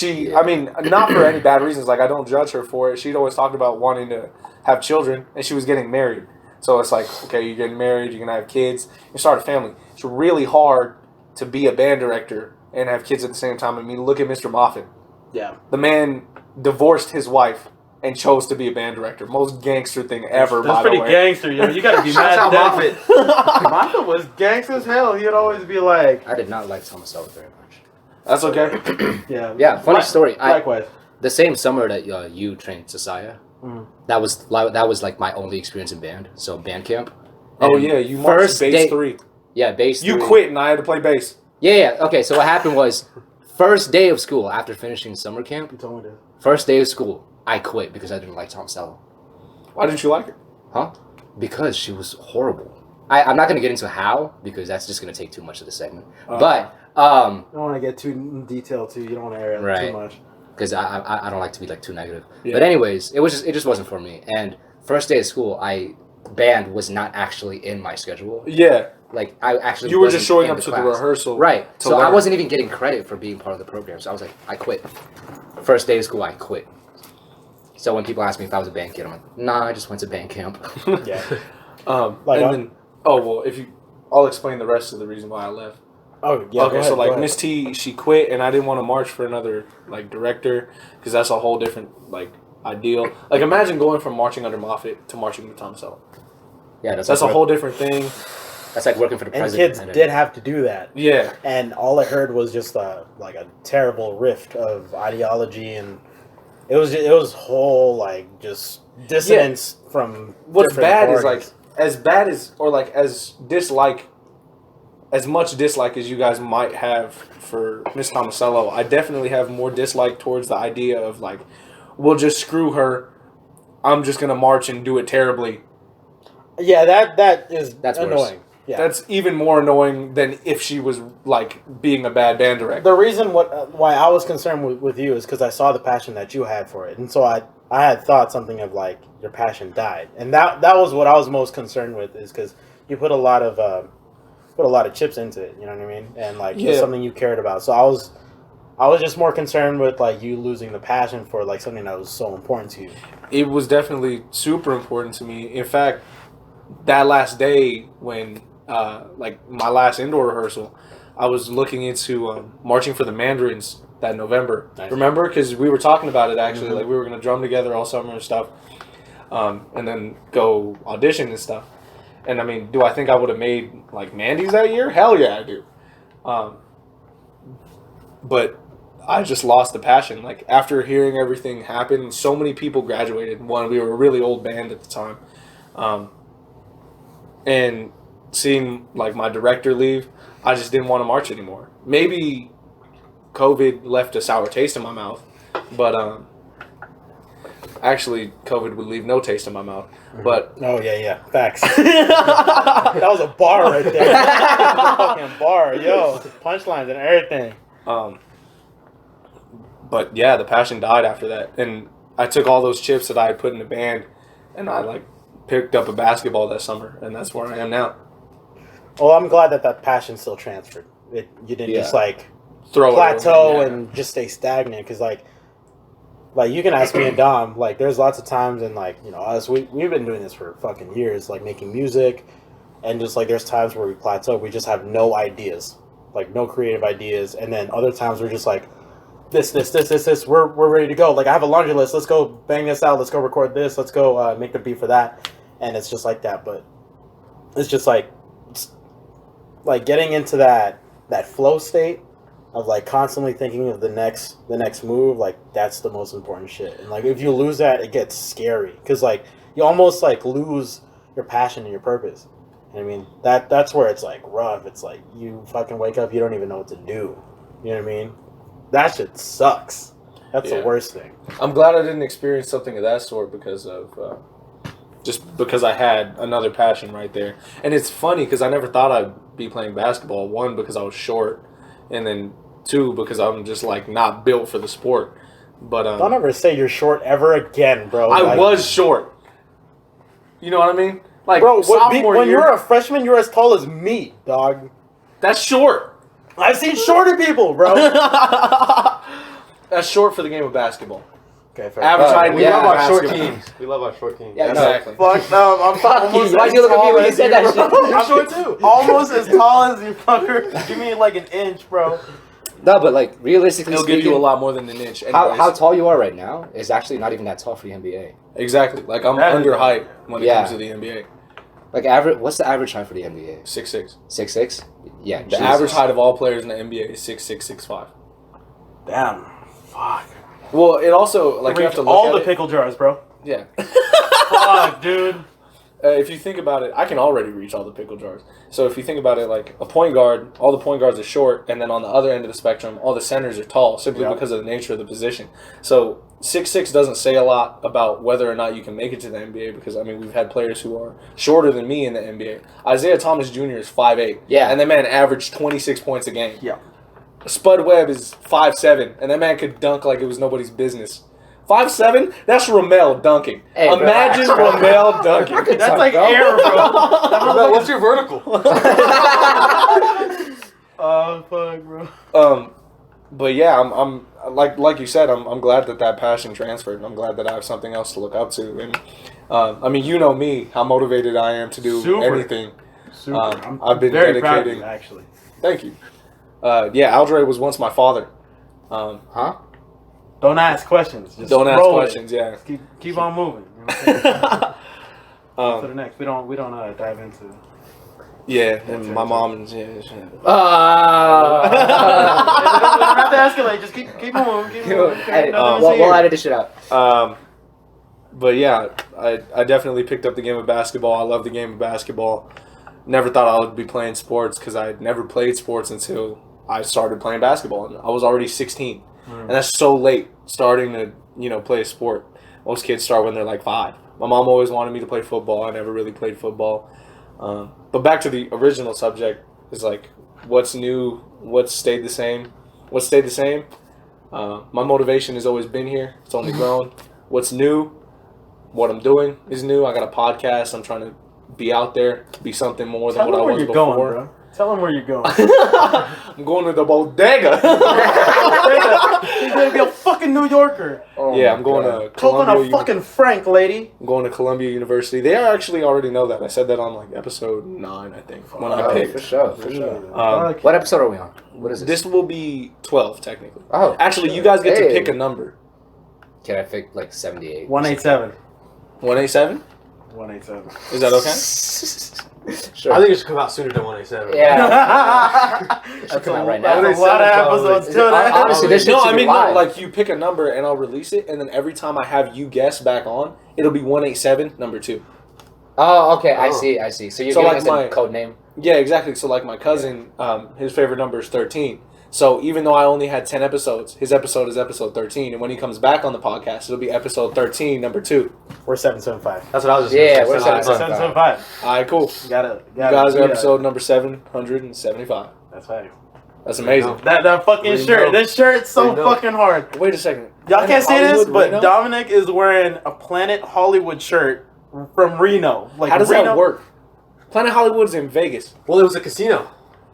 I mean, not for any bad reasons. Like, I don't judge her for it. She'd always talked about wanting to have children, and she was getting married. So it's like, okay, you're getting married, you're gonna have kids, you start a family. It's really hard to be a band director and have kids at the same time. I mean, look at Mr. Moffat. Yeah. The man divorced his wife and chose to be a band director. Most gangster thing ever. That's pretty gangster, yo. You gotta be mad at Moffat. Moffat was gangster as hell. He'd always be like, I did not like Thomas Ellis very much. That's okay. yeah. Yeah, funny story. Likewise. The same summer that you trained Sosaia, that was like my only experience in band. So band camp. Oh And yeah, you marched bass 3. Yeah, bass. You 3. quit and I had to play bass. Yeah. Okay, so what happened was, first day of school after finishing summer camp. You told me this. First day of school, I quit because I didn't like Tomasello. Why didn't you like it? Huh? Because she was horrible. I'm not going to get into how, because that's just going to take too much of the segment. But I don't want to get too in detail too. You don't want to air it too much. Because I don't like to be like too negative. Yeah. But anyways, it just wasn't for me. And first day of school, band was not actually in my schedule. Yeah. Like I actually You were just wasn't showing in up the to class. the rehearsal. Right. to So I learn. wasn't even getting credit for being part of the program. So I was like, I quit. First day of school, I quit. So when people ask me if I was a band kid, I'm like, nah, I just went to band camp. Yeah. I'll explain the rest of the reason why I left. Oh yeah. Okay, so like Miss T, she quit, and I didn't want to march for another like director because that's a whole different like ideal. Like imagine going from marching under Moffat to marching with Tomasello. Yeah, That's a whole different thing. That's like working for the And president. kids did have to do that. Yeah. And all I heard was just like a terrible rift of ideology, and it was whole like just dissonance from. What's different bad is parties. like as bad as or like as much dislike as you guys might have for Miss Tomasello, I definitely have more dislike towards the idea of like, we'll just screw her. I'm just gonna march and do it terribly. Yeah, that's annoying. Worse. Yeah. That's even more annoying than if she was like being a bad band director. The reason why I was concerned with you is because I saw the passion that you had for it, and so I had thought something of like your passion died, and that was what I was most concerned with, is because you put a lot of chips into it, you know what I mean, and like it was something you cared about. So I was just more concerned with like you losing the passion for like something that was so important to you. It was definitely super important to me. In fact, that last day when like my last indoor rehearsal, I was looking into marching for the Mandarins that November. Nice. Remember? Because we were talking about it actually. Like we were gonna drum together all summer and stuff, and then go audition and stuff. And I mean, do I think I would have made like Mandy's that year? Hell yeah, I do. But I just lost the passion. Like after hearing everything happen, so many people graduated. One, we were a really old band at the time, and seeing like my director leave, I just didn't want to march anymore. Maybe COVID left a sour taste in my mouth, but actually COVID would leave no taste in my mouth. But Oh yeah, facts. That was a bar right there. That was a fucking bar, yo. Punchlines and everything. But yeah, the passion died after that, and I took all those chips that I had put in the band, and I like picked up a basketball that summer, and that's where I am now. Well, I'm glad that passion still transferred. You didn't just like Throw it plateau away, and just stay stagnant, because like you can ask me and Dom, like there's lots of times, and like, you know, us, we've been doing this for fucking years, like making music, and just like there's times where we plateau, we just have no ideas, like no creative ideas, and then other times we're just like this, we're ready to go. Like I have a laundry list, let's go bang this out, let's go record this, let's go make the beat for that, and it's just like that. But it's just like getting into that flow state of like constantly thinking of the next move, like that's the most important shit. And like if you lose that, it gets scary because like you almost like lose your passion and your purpose. And I mean that's where it's like rough. It's like you fucking wake up, you don't even know what to do. You know what I mean? That shit sucks. That's the worst thing. I'm glad I didn't experience something of that sort because of just because I had another passion right there. And it's funny because I never thought I'd be playing basketball. One, because I was short, and then two, because I'm just like not built for the sport. But don't ever say you're short ever again, bro. I was short. You know what I mean? Like, bro, when year, you're a freshman, you're as tall as me, dog. That's short. I've seen shorter people, bro. That's short for the game of basketball. Okay, fair. Average height. We love our short teams. We love our short teams. Yeah, exactly. Fuck no, I'm almost Why'd you look at me when you said that shit? I'm short too. Almost as tall as you, fucker. Give me like an inch, bro. No, but like realistically It'll speaking, give you a lot more than an inch. how tall you are right now is actually not even that tall for the NBA. Exactly. Like I'm under height when it comes to the NBA. Like average, what's the average height for the NBA? 6'6". 6'6"? Yeah. The average height of all players in the NBA is 6'6", 6'5". Damn. Fuck. Well, it also like you have to look all at the it. pickle jars, bro. Yeah. Fuck, dude. If you think about it, I can already reach all the pickle jars. So if you think about it, like a point guard, all the point guards are short, and then on the other end of the spectrum, all the centers are tall, simply because of the nature of the position. So 6'6" doesn't say a lot about whether or not you can make it to the NBA because, I mean, we've had players who are shorter than me in the NBA. Isaiah Thomas Jr. is 5'8". Yeah. And that man averaged 26 points a game. Yeah. Spud Webb is 5'7", and that man could dunk like it was nobody's business. 5'7"? That's Ramel dunking. Hey, imagine Ramel dunking. That's like air, bro. What's your vertical? Oh, fuck, bro. But yeah, I'm like you said, I'm glad that passion transferred. I'm glad that I have something else to look up to. And I mean, you know me, how motivated I am to do anything. Super. I've been very dedicating. proud of you, actually. Thank you. Yeah, Aldre was once my father. Huh? Don't ask questions. Just Don't ask roll questions. it. Yeah. Just keep on moving. You know what to the next. We don't dive into. Yeah, and my mom and We don't have to escalate. Just keep moving. Keep moving. We'll edit this shit out. But yeah, I definitely picked up the game of basketball. I love the game of basketball. Never thought I would be playing sports because I had never played sports until I started playing basketball. And I was already 16. And that's so late starting to, play a sport. Most kids start when they're like 5. My mom always wanted me to play football. I never really played football. But back to the original subject is like, what's new? What's stayed the same? What's stayed the same? My motivation has always been here. It's only grown. What's new? What I'm doing is new. I got a podcast. I'm trying to be out there, be something more than what I was before. Going, bro. Tell them where you're going. I'm going to the bodega. You're going to be a fucking New Yorker. Yeah, I'm going to Colombia. Columbia. Fucking Frank, lady. I'm going to Columbia University. They actually already know that. I said that on like episode 9, I think, when I picked. For sure. What episode are we on? What is this? This will be 12, technically. Oh. Actually, you guys get to pick a number. Can I pick like 78? 187. 187? 187. Is that okay? Sure. I think it should come out sooner than 187. Yeah. It should come out right now. That's a lot of episodes to that. Honestly, this No, shit I should be mean, no, live. like you pick a number and I'll release it, and then every time I have you guess back on, it'll be 187, number 2. Oh, okay. I see. So you're giving us the code name? Yeah, exactly. So like my cousin, his favorite number is 13. So even though I only had 10 episodes, his episode is episode 13. And when he comes back on the podcast, it'll be episode 13, number 2. We're 775. That's what I was just Yeah, saying. we're 775. All right, cool. You gotta You guys are episode number 775. That's right. That's amazing. That fucking shirt. This shirt's so fucking hard. Wait a second. Y'all can't see this, but Reno? Dominic is wearing a Planet Hollywood shirt from Reno. Like, how does Reno? that work? Planet Hollywood's in Vegas. Well, it was a casino.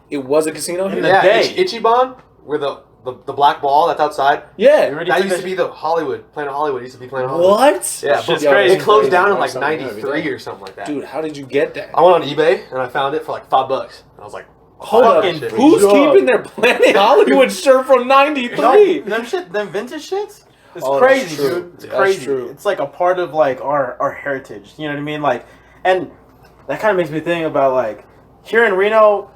It was a casino here? In the day. Ichiban, where the the black ball that's outside. Yeah. That used to be the Hollywood. Planet Hollywood used to be Planet Hollywood. What? Yeah, Shit's but crazy. it closed down in like Something every '93 day. or something like that. Dude, how did you get that? I went on eBay and I found it for like $5. And I was like, Hold up. Fucking Who's Dog. keeping their Planet Hollywood shirt from '93? No, them vintage shits. It's Oh, that's crazy, true. dude. It's That's crazy. true. It's like a part of like our heritage. You know what I mean? Like, and that kind of makes me think about like here in Reno.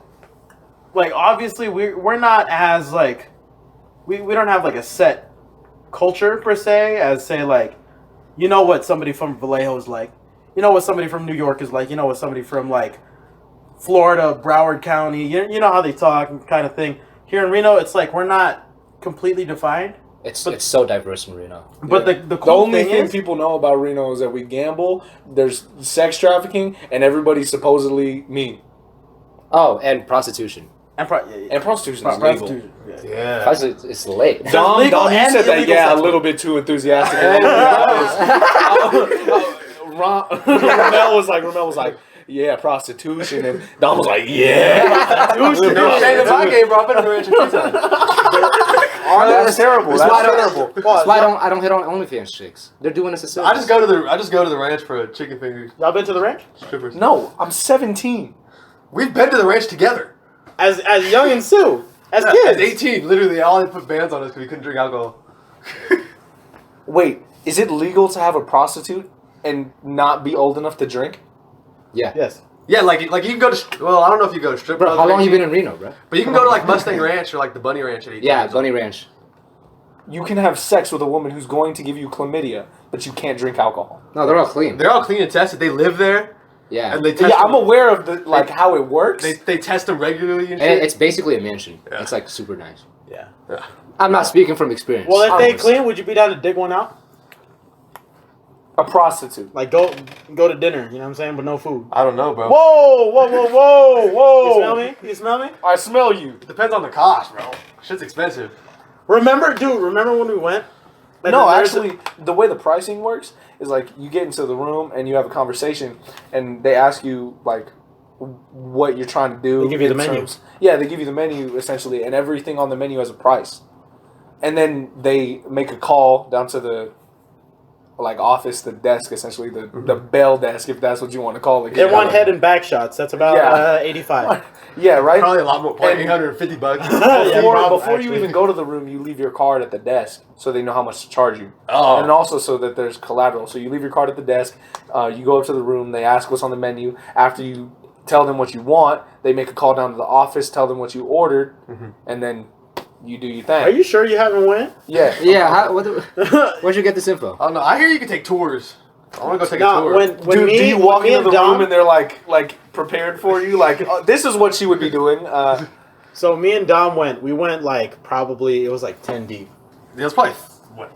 Like, obviously, we're not as like we don't have like a set culture per se as say like you know what somebody from Vallejo is like. You know what somebody from New York is like. You know what somebody from like Florida, Broward County. You know how they talk, kind of thing. Here in Reno, it's like we're not completely defined. It's so diverse in Reno. But Yeah. the cool only thing is, people know about Reno is that we gamble, there's sex trafficking, and everybody's supposedly mean. Oh, and prostitution. and And prostitution is legal. prostitution. Yeah. yeah. Prostitution, it's late. Dom, legal you and said that, illegal yeah, sex a little bit too enthusiastic. Ramel was like, yeah, prostitution, and Dom was like, yeah, prostitution. No shame in my game, bro. I've been in the ranch a few times. That's terrible. That's That's why I don't- terrible. That's why I don't hit on OnlyFans chicks. They're doing this a service. I just go to the ranch for chicken fingers, Y'all been to the ranch? strippers. No, I'm 17. We've been to the ranch together. As young and Sue, as At kids. 18, literally, all they put bans on us because we couldn't drink alcohol. Wait, is it legal to have a prostitute and not be old enough to drink? Yeah. Yes. Yeah, like you can go to. Well, I don't know if you go to strip Bro, clubs how or long you anything, been in Reno, bro? But you can go to like Mustang Ranch or like the Bunny Ranch at 18. Yeah, years old. Bunny Ranch. You can have sex with a woman who's going to give you chlamydia, but you can't drink alcohol. No, they're all clean. They're all clean and tested. They live there, Yeah. and they test. Yeah, I'm them. aware of the how it works. They test them regularly and And shit. it's basically a mansion. Yeah. It's like super nice. Yeah. Yeah. I'm not speaking from experience. Well, if they Honest. clean, would you be down to dig one out? a prostitute. Like go to dinner, you know what I'm saying, but no food. I don't know, bro. Whoa, whoa, whoa, whoa, whoa! You smell me? You smell me? I smell you. It depends on the cost, bro. Shit's expensive. Remember when we went? Like, No, there's actually, the way the pricing works is like you get into the room and you have a conversation, and they ask you like what you're trying to do. They give you the in menu. terms- Yeah, they give you the menu essentially, and everything on the menu has a price. And then they make a call down to the office, the desk, essentially the bell desk, if that's what you want to call it. They want head and back shots. That's about Yeah. 85. Yeah, right. Probably a lot more. Probably And- $850. Yeah, probably, Before you actually. even go to the room, you leave your card at the desk so they know how much to charge you. Oh. And also so that there's collateral. So you leave your card at the desk, you go up to the room, they ask what's on the menu. After you tell them what you want, they make a call down to the office, tell them what you ordered, and then you do your thing. Are you sure you haven't went? Yeah. Yeah, where'd you get this info? I don't know. I hear you can take tours. I want to go take a No, tour. when Dude, me, do you walk when me into and the Dom, room and they're like prepared for you? Like, this is what she would be doing. So me and Dom went. We went like probably it was like 10 deep. Yeah, it was probably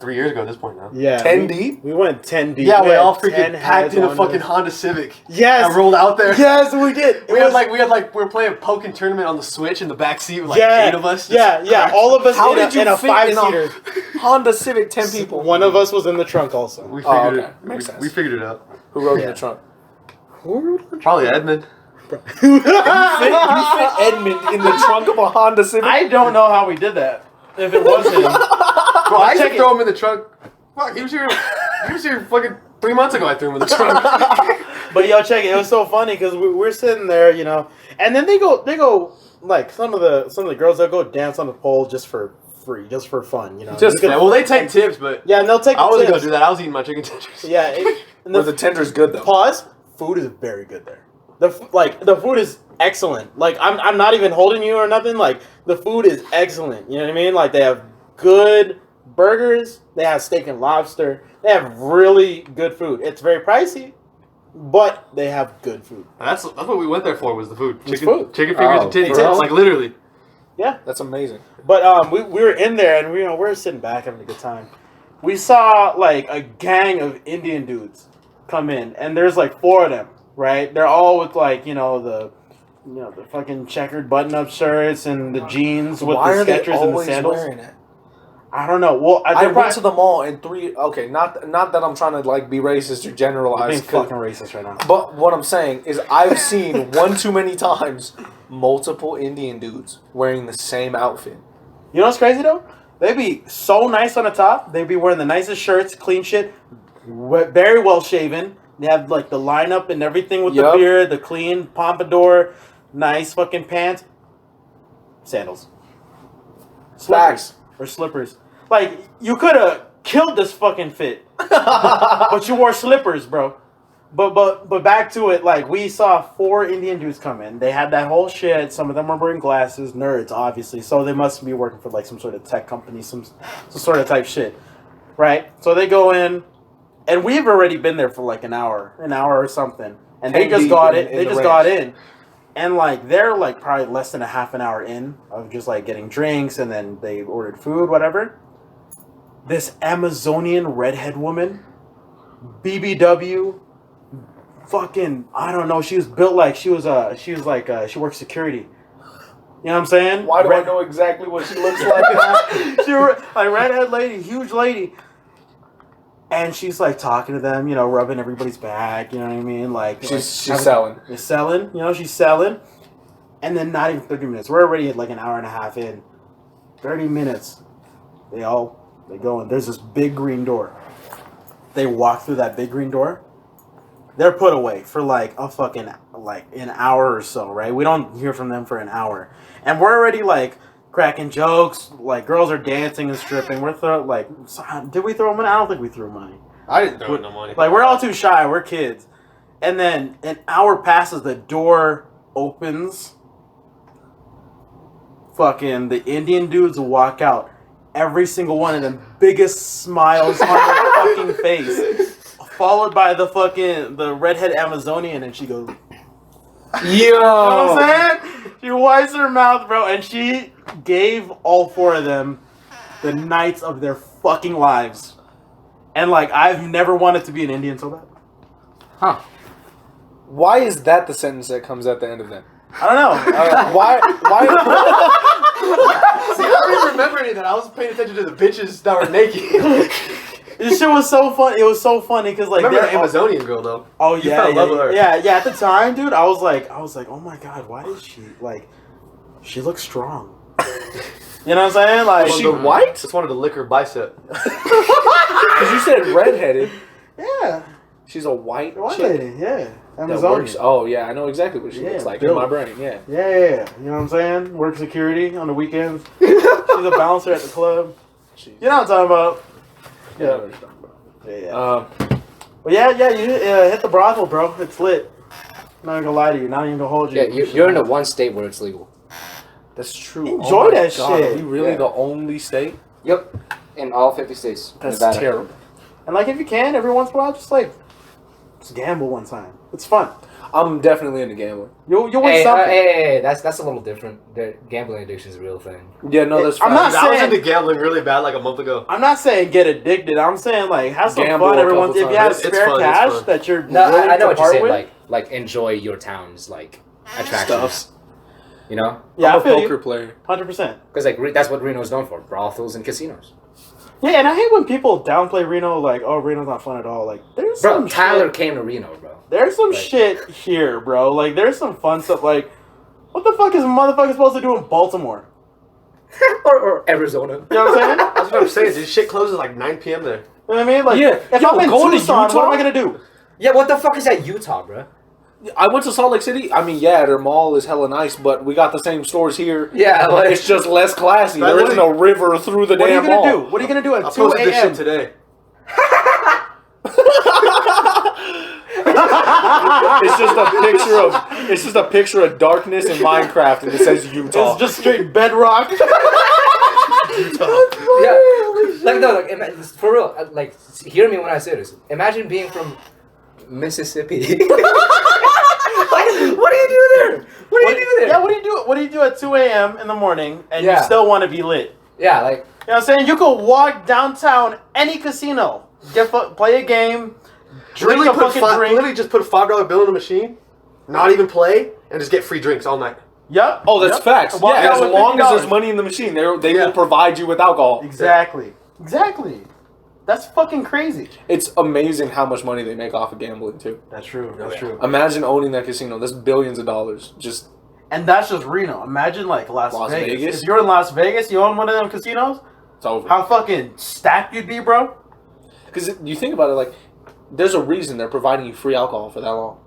3 years ago at this point now. Yeah, 10 we- deep? We went 10 deep. Yeah, we had all 10 freaking heads packed in a on fucking us. Honda Civic. Yes, I rolled out there. Yes, we did. We had like we were playing poker tournament on the Switch in the back seat with like yeah, 8 of us. Yeah, all of us How in, did you in a fit 5-seater. Honda Civic, 10 people. One of us was in the trunk also. We Oh, figured okay. it. Makes sense. We figured it out. Who rode in Yeah. the trunk? Probably Edmund. You fit Edmund in the trunk of a Honda Civic? I don't know how we did that. If it was him. Bro, I used check to throw him in the trunk. Fuck, he was here. He was here fucking 3 months ago. I threw him in the trunk. But yo, check it. It was so funny because we're sitting there, you know, and then they go like some of the girls they'll go dance on the pole just for free, just for fun, you know. Just- You could- Yeah, well, they take tips, but yeah, and they'll take. I the wasn't gonna tips. do that. I was eating my chicken tenders. Yeah, and Were the tenders good though? pause. Food is very good there. The food is excellent. Like I'm not even holding you or nothing. Like the food is excellent. You know what I mean? Like they have good burgers. They have steak and lobster. They have really good food. It's very pricey, but they have good food. That's what we went there for was the food. It's Chicken, food. chicken fingers Oh, and titties. bro. Like literally. Yeah. That's amazing. But we were in there and we're sitting back having a good time. We saw like a gang of Indian dudes come in, and there's like 4 of them, right? They're all with like the fucking checkered button-up shirts and the jeans with Why the are they Skechers and the always sandals. wearing it? I don't know. Well, I went to the mall and not that I'm trying to like be racist or I'm generalize, being fucking racist right now. but what I'm saying is I've seen one too many times multiple Indian dudes wearing the same outfit. You know what's crazy though? They'd be so nice on the top. They'd be wearing the nicest shirts, clean shit, very well shaven. They have like the lineup and everything with the beard, the clean pompadour, nice fucking pants, sandals, slippers or slippers. Like you could have killed this fucking fit, but you wore slippers, bro. But back to it, like we saw 4 Indian dudes come in. They had that whole shit. Some of them were wearing glasses, nerds, obviously. So they must be working for like some sort of tech company, some sort of type shit, right? So they go in, and we've already been there for like an hour or something, and they just got it. They just got in, and like they're like probably less than a half an hour in of just like getting drinks, and then they ordered food, whatever. This Amazonian redhead woman, BBW. Fucking, I don't know. She was built like she worked security. You know what I'm saying? Why do I know exactly what she looks like? She like redhead lady, huge lady, and she's like talking to them, you know, rubbing everybody's back. You know what I mean? Like she's selling. She's selling. You know, she's selling, and then not even 30 minutes. We're already at like an hour and a half in. 30 minutes. They go in. There's this big green door. They walk through that big green door. They're put away for like a fucking like an hour or so, right? We don't hear from them for an hour, and we're already like cracking jokes. Like girls are dancing and stripping. We're did we throw money? I don't think we threw money. I didn't throw no money. Like we're all too shy. We're kids, and then an hour passes. The door opens. Fucking the Indian dudes walk out. Every single one of them, biggest smiles on their fucking face. Followed by the redhead Amazonian, and she goes, Yo! You know what I'm saying? She wipes her mouth, bro, and she gave all 4 of them the nights of their fucking lives. And like, I've never wanted to be an Indian so bad. Huh. Why is that the sentence that comes at the end of that? I don't know. Why? See, I don't even remember any of that. I was paying attention to the bitches that were naked. This shit was so fun. It was so funny because like remember the Amazonian girl though. Oh you yeah, fell in love with her. Yeah. At the time, dude, I was like, oh my god, why is she like? She looks strong. You know what I'm saying? Like, is she white? Just wanted to lick her bicep. Because you said redheaded. Yeah. She's a white lady. Yeah. Amazonian. Oh yeah, I know exactly what she looks like in my brain. Yeah. Yeah. You know what I'm saying? Work security on the weekends. She's a bouncer at the club. Jeez. You know what I'm talking about? Yeah. But you hit the brothel, bro. It's lit. I'm not gonna lie to you. Not even gonna hold you. Yeah, you're in the one state where it's legal. That's true. Enjoy that shit. Are we really the only state? Yep. In all 50 states. That's Nevada. terrible. And like, if you can, every once in a while, just gamble one time. It's fun. I'm definitely into gambling. You'll win something. Hey, that's a little different. The gambling addiction is a real thing. Yeah, no, that's I'm not I was saying into gambling really bad like a month ago. I'm not saying get addicted. I'm saying like have some Gamble fun a every couple once. If you times. have spare cash that you're No, willing I know to what you're part saying. with. Like enjoy your town's like attractions. Stuff. You know? Yeah, I'm I feel a poker player. 100%. Because like that's what Reno's known for: brothels and casinos. Yeah, and I hate when people downplay Reno. Like, oh, Reno's not fun at all. Like, there's Bro, some Tyler shit. came to Reno, bro. There's some shit here, bro. Like, there's some fun stuff. Like, what the fuck is a motherfucker supposed to do in Baltimore? or Arizona. You know what I'm saying? That's what I'm saying. This shit closes like 9 p.m. there. You know what I mean? Like, Yeah. if I'm in Tucson, what am I gonna do? Yeah, what the fuck is that, Utah, bro? I went to Salt Lake City. I mean, yeah, their mall is hella nice, but we got the same stores here. Yeah, like, it's just less classy. There isn't a river through the damn mall. What are you gonna do? What are you gonna do at I 2 posted this shit a.m.? today. It's just a picture of darkness in Minecraft, and it says Utah. It's just straight bedrock. yeah, like no, like for real. Like, hear me when I say this. Imagine being from Mississippi. Like, what do you do there? What do you do there? Yeah, what do you do? What do you do at 2 a.m. in the morning and you still want to be lit? Yeah, like, you know what I'm saying? You could walk downtown any casino, play a game, drink a fucking drink. Literally just put a $5 bill in a machine, not even play, and just get free drinks all night. Yep. Oh, that's facts. Walk Yeah, out as with long as $50. there's money in the machine, they will provide you with alcohol. Exactly. Exactly. That's fucking crazy. It's amazing how much money they make off of gambling too. That's true. That's true. Imagine owning that casino. That's billions of dollars. Just And that's just Reno. Imagine like Las Vegas. Vegas? If you're in Las Vegas, you own one of them casinos. It's over. How fucking stacked you'd be, bro? Because you think about it, like, there's a reason they're providing you free alcohol for that long.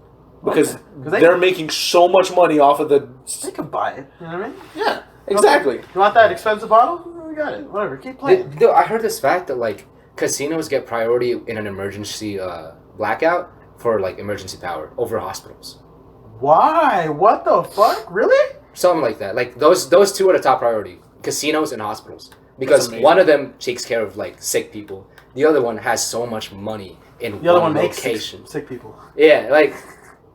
Because they're making so much money off of the... They could buy it. You know what I mean? Yeah, exactly. You want that expensive bottle? We got it. Whatever. Keep playing. I heard this fact that, like, casinos get priority in an emergency blackout for, like, emergency power over hospitals. Why? What the fuck? Really? Something like that. Like, those two are the top priority. Casinos and hospitals. Because one of them takes care of, like, sick people. The other one has so much money in the other one makes location. Sick people. Yeah, like,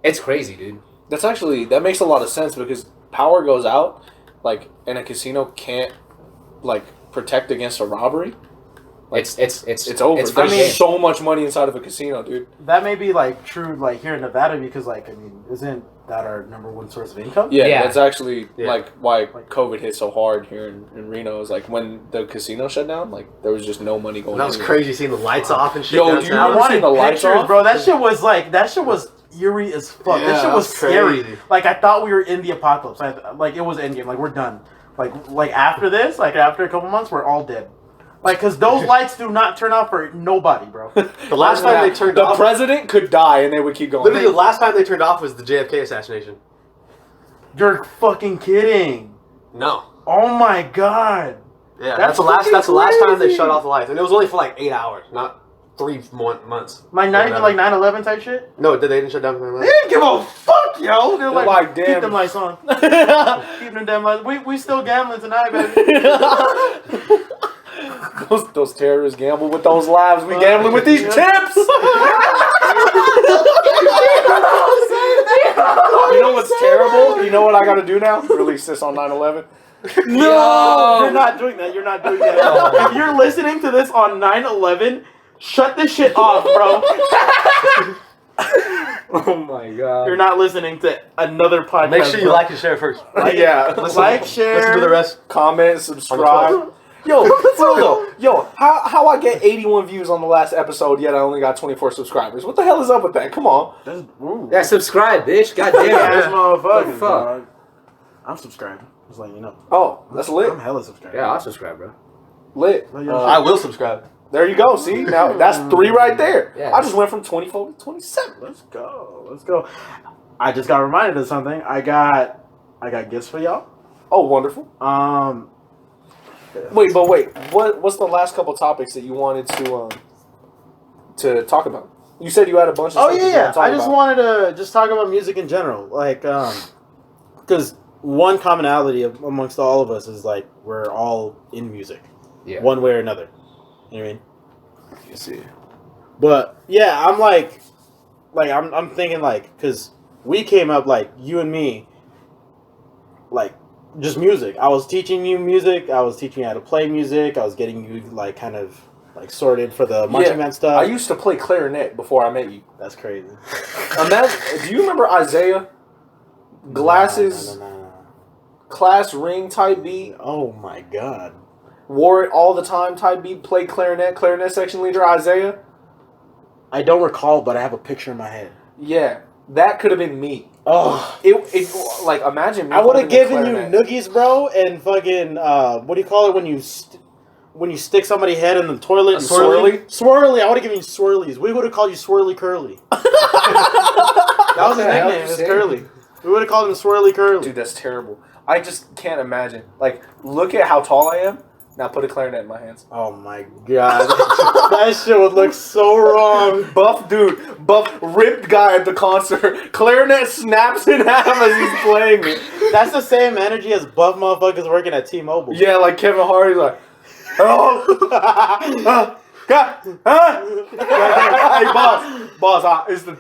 it's crazy, dude. That makes a lot of sense because power goes out, like, and a casino can't, like, protect against a robbery. Like, it's over. There's so much money inside of a casino, dude. That may be, like, true, like, here in Nevada because, like, I mean, isn't that our number one source of income? Yeah. That's actually, like, why COVID hit so hard here in Reno. Is like, when the casino shut down, like, there was just no money going. That was crazy seeing the lights off and shit. Yo, do you remember seeing the lights off? Bro, that shit was eerie as fuck. Yeah, that shit was scary. crazy. Like, I thought we were in the apocalypse. Like, it was endgame. Like, we're done. Like after this, like, after a couple months, we're all dead. Like, because those lights do not turn off for nobody, bro. The last time they turned off... The president could die and they would keep going. Literally, the last time they turned off was the JFK assassination. You're fucking kidding. No. Oh my god. Yeah, that's the last time they shut off the lights. And it was only for like 8 hours, not 3 months. Like, not even like 9/11 type shit? No, they didn't shut down 9/11. They didn't give a fuck, yo. They're like, damn. keep them lights on. Keep them damn lights. We still gambling tonight, baby. Those terrorists gamble with those lives. We gambling with these tips. You know what's terrible? You know what I got to do now? Release this on 9/11. No, you're not doing that. You're not doing that. If you're listening to this on 9/11, shut this shit off, bro. Oh my god. You're not listening to another podcast. Make sure you like and share first. Yeah. Share. Listen to the rest. Comment, subscribe. Yo, for real though. Yo, how I get 81 views on the last episode, yet I only got 24 subscribers? What the hell is up with that? Come on. Yeah, subscribe, bitch. God damn it. This motherfucker. Fuck. I'm subscribing. Just letting you know. Oh, that's lit. I'm hella subscribed. Yeah, I'll subscribe, bro. Lit. I will subscribe. There you go. See, now that's 3 right there. Yeah. I just went from 24 to 27. Let's go. I just got reminded of something. I got gifts for y'all. Oh, wonderful. Wait. What's the last couple topics that you wanted to talk about? You said you had a bunch of stuff. Oh yeah. I just wanted to talk about music in general, like, because one commonality amongst all of us is like we're all in music, one way or another. You know what I mean? You see. But yeah, I'm like I'm thinking like, because we came up like you and me, like. Just music. I was teaching you music. I was teaching you how to play music. I was getting you like kind of like sorted for the marching band stuff. I used to play clarinet before I met you. That's crazy. Do you remember Isaiah? Glasses, No. class ring type beat. Oh my god. Wore it all the time type beat. Played clarinet section leader Isaiah. I don't recall, but I have a picture in my head. Yeah, that could have been me. Oh, it like imagine me. I would have given you noogies, bro, and fucking what do you call it when you stick somebody's head in the toilet? Swirly. I would have given you swirlies. We would have called you Swirly Curly. That was his nickname. It was Curly. We would have called him Swirly Curly. Dude, that's terrible. I just can't imagine. Like, look at how tall I am. Now put a clarinet in my hands. Oh my god. That shit would look so wrong. Buff ripped guy at the concert. Clarinet snaps in half as he's playing it. That's the same energy as buff motherfuckers working at T-Mobile. Yeah, like Kevin Hardy's like, oh, hey boss, it's the.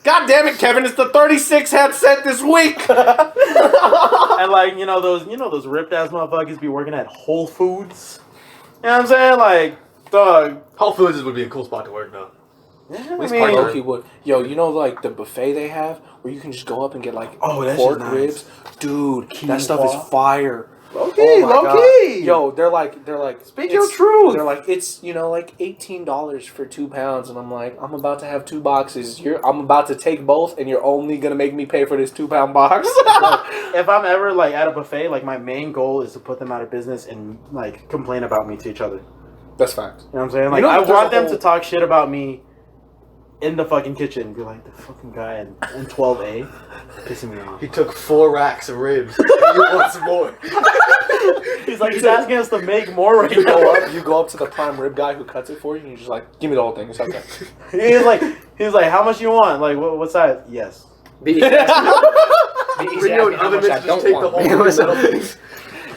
God damn it, Kevin! It's the 36 headset this week. And like those ripped ass motherfuckers be working at Whole Foods. You know what I'm saying? Like, dog. Whole Foods would be a cool spot to work though. Yeah, Low-key would. Yo, you know like the buffet they have where you can just go up and get like pork ribs? Dude, that stuff is fire. Low key. Yo, they're like, speak your truth. They're like, it's like $18 for 2 pounds, and I'm like, I'm about to have 2 boxes. I'm about to take both, and you're only gonna make me pay for this 2 pound box. If I'm ever like at a buffet, like my main goal is to put them out of business and like complain about me to each other. That's facts. You know what I'm saying? Like I want them to talk shit about me in the fucking kitchen. Be like, the fucking guy in 12A pissing me off. He took 4 racks of ribs. He wants more. He's like, he's asking us to make more right You now. you go up to the prime rib guy who cuts it for you, and you're just like, give me the whole thing. It's okay. He's like, how much you want? Like, what size? Yes. He's Bring your asking how oven much I mitts, just don't take the want. whole metal things.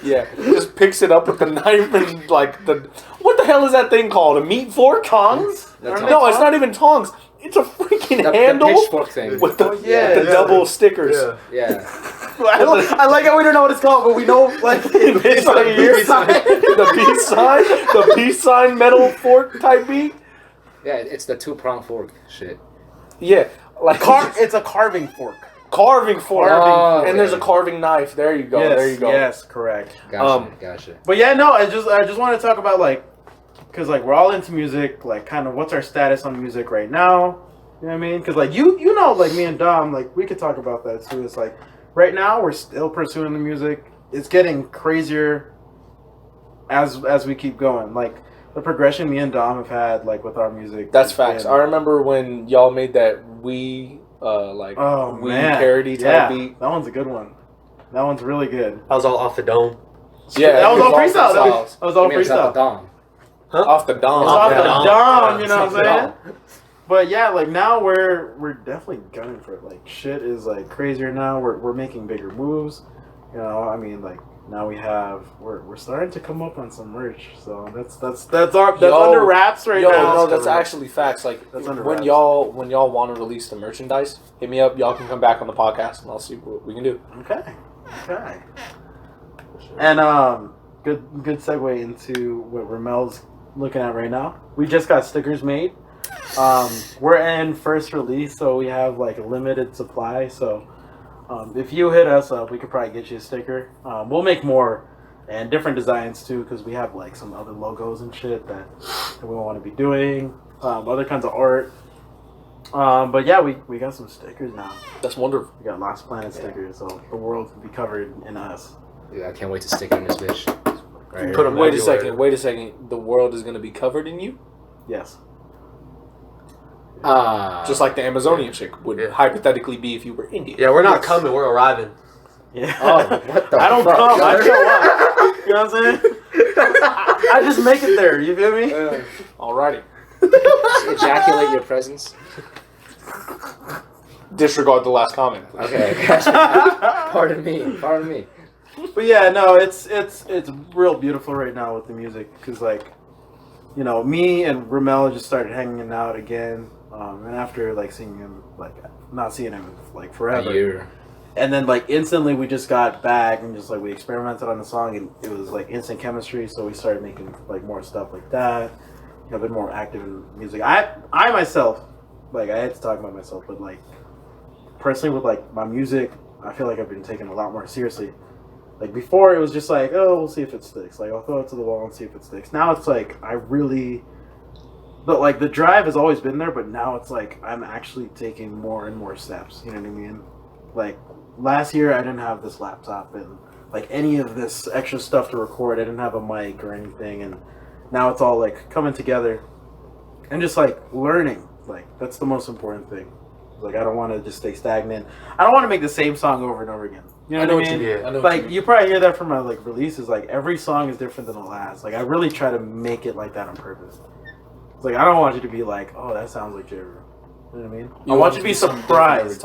Yeah, just picks it up with the knife and like what the hell is that thing called? A meat fork? Tongs? No, it's not even tongs. It's a freaking handle the pitchfork thing. with the double stickers. Yeah. I like how we don't know what it's called, but we know like it's like the peace sign metal fork type beat. Yeah, it's the 2-prong fork shit. Yeah, like it's a carving fork. Carving fork. Oh, and there's a carving knife. There you go. Yes, there you go. Yes, correct. Gotcha. But yeah, no, I just want to talk about like, cause like we're all into music. Like, kind of what's our status on music right now? You know what I mean? Cause like you know, like me and Dom, like we could talk about that too. It's like right now we're still pursuing the music. It's getting crazier as we keep going. Like the progression me and Dom have had, like with our music. That's facts. I remember when y'all made that parody type beat. That one's a good one. That one's really good. I was all off the dome. Yeah, that was all freestyle. That was all freestyle. Huh? Off the dome. It's off the dome. You know what I'm saying? But yeah, like now we're definitely gunning for it. Like shit is like crazier now. We're making bigger moves. You know, I mean, like now we're starting to come up on some merch. So that's under wraps right now. No, that's actually facts. Like That's under when wraps. y'all want to release the merchandise, hit me up. Y'all can come back on the podcast, and I'll see what we can do. Okay. And good segue into what Ramel's looking at right now. We just got stickers made. We're in first release, so we have like a limited supply. So if you hit us up, we could probably get you a sticker. We'll make more and different designs too, because we have like some other logos and shit that we want to be doing. Other kinds of art. But yeah, we got some stickers now. That's wonderful. We got Lost Planet stickers, so the world will be covered in us. Yeah, I can't wait to stick it in this bitch. Right Put 'em here. Wait a second. The world is going to be covered in you? Yes. Just like the Amazonian chick would hypothetically be if you were Indian. Yeah, we're not coming. We're arriving. Yeah. Oh, what the I don't fuck? come. I show up. You know what I'm saying? I just make it there. You feel me? Alrighty. Ejaculate your presence. Disregard the last comment. Okay, gotcha. Pardon me. But yeah, no, it's real beautiful right now with the music because like, you know, me and Ramel just started hanging out again, and after like seeing him like not seeing him like forever. A year. And then like instantly we just got back and just like we experimented on the song and it was like instant chemistry, so we started making like more stuff like that. You know, a bit more active in music. I myself, like I had to talk about myself, but like personally with like my music, I feel like I've been taken a lot more seriously. Like before it was just like, oh, we'll see if it sticks. Like I'll throw it to the wall and see if it sticks. Now it's like I really but the drive has always been there, but now it's like I'm actually taking more and more steps. You know what I mean? Like last year I didn't have this laptop and like any of this extra stuff to record. I didn't have a mic or anything, and now it's all like coming together and just like learning. Like that's the most important thing. Like I don't want to just stay stagnant. I don't want to make the same song over and over again. You know what I mean? Like you probably hear that from my like releases. Like every song is different than the last. Like I really try to make it like that on purpose. It's like I don't want you to be like, oh, that sounds like J. Rue. You know what I mean? I want you to be surprised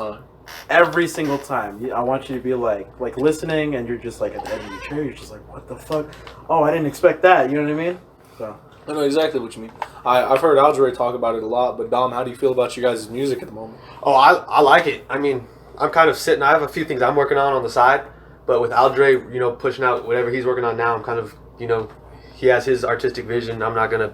every single time. I want you to be like listening, and you're just like at the end of your chair. You're just like, what the fuck? Oh, I didn't expect that. You know what I mean? So I know exactly what you mean. I've heard Aldre talk about it a lot, but Dom, how do you feel about you guys' music at the moment? Oh, I like it. I mean, I'm kind of sitting. I have a few things I'm working on the side, but with Aldre, you know, pushing out whatever he's working on now, I'm kind of, you know, he has his artistic vision. I'm not gonna,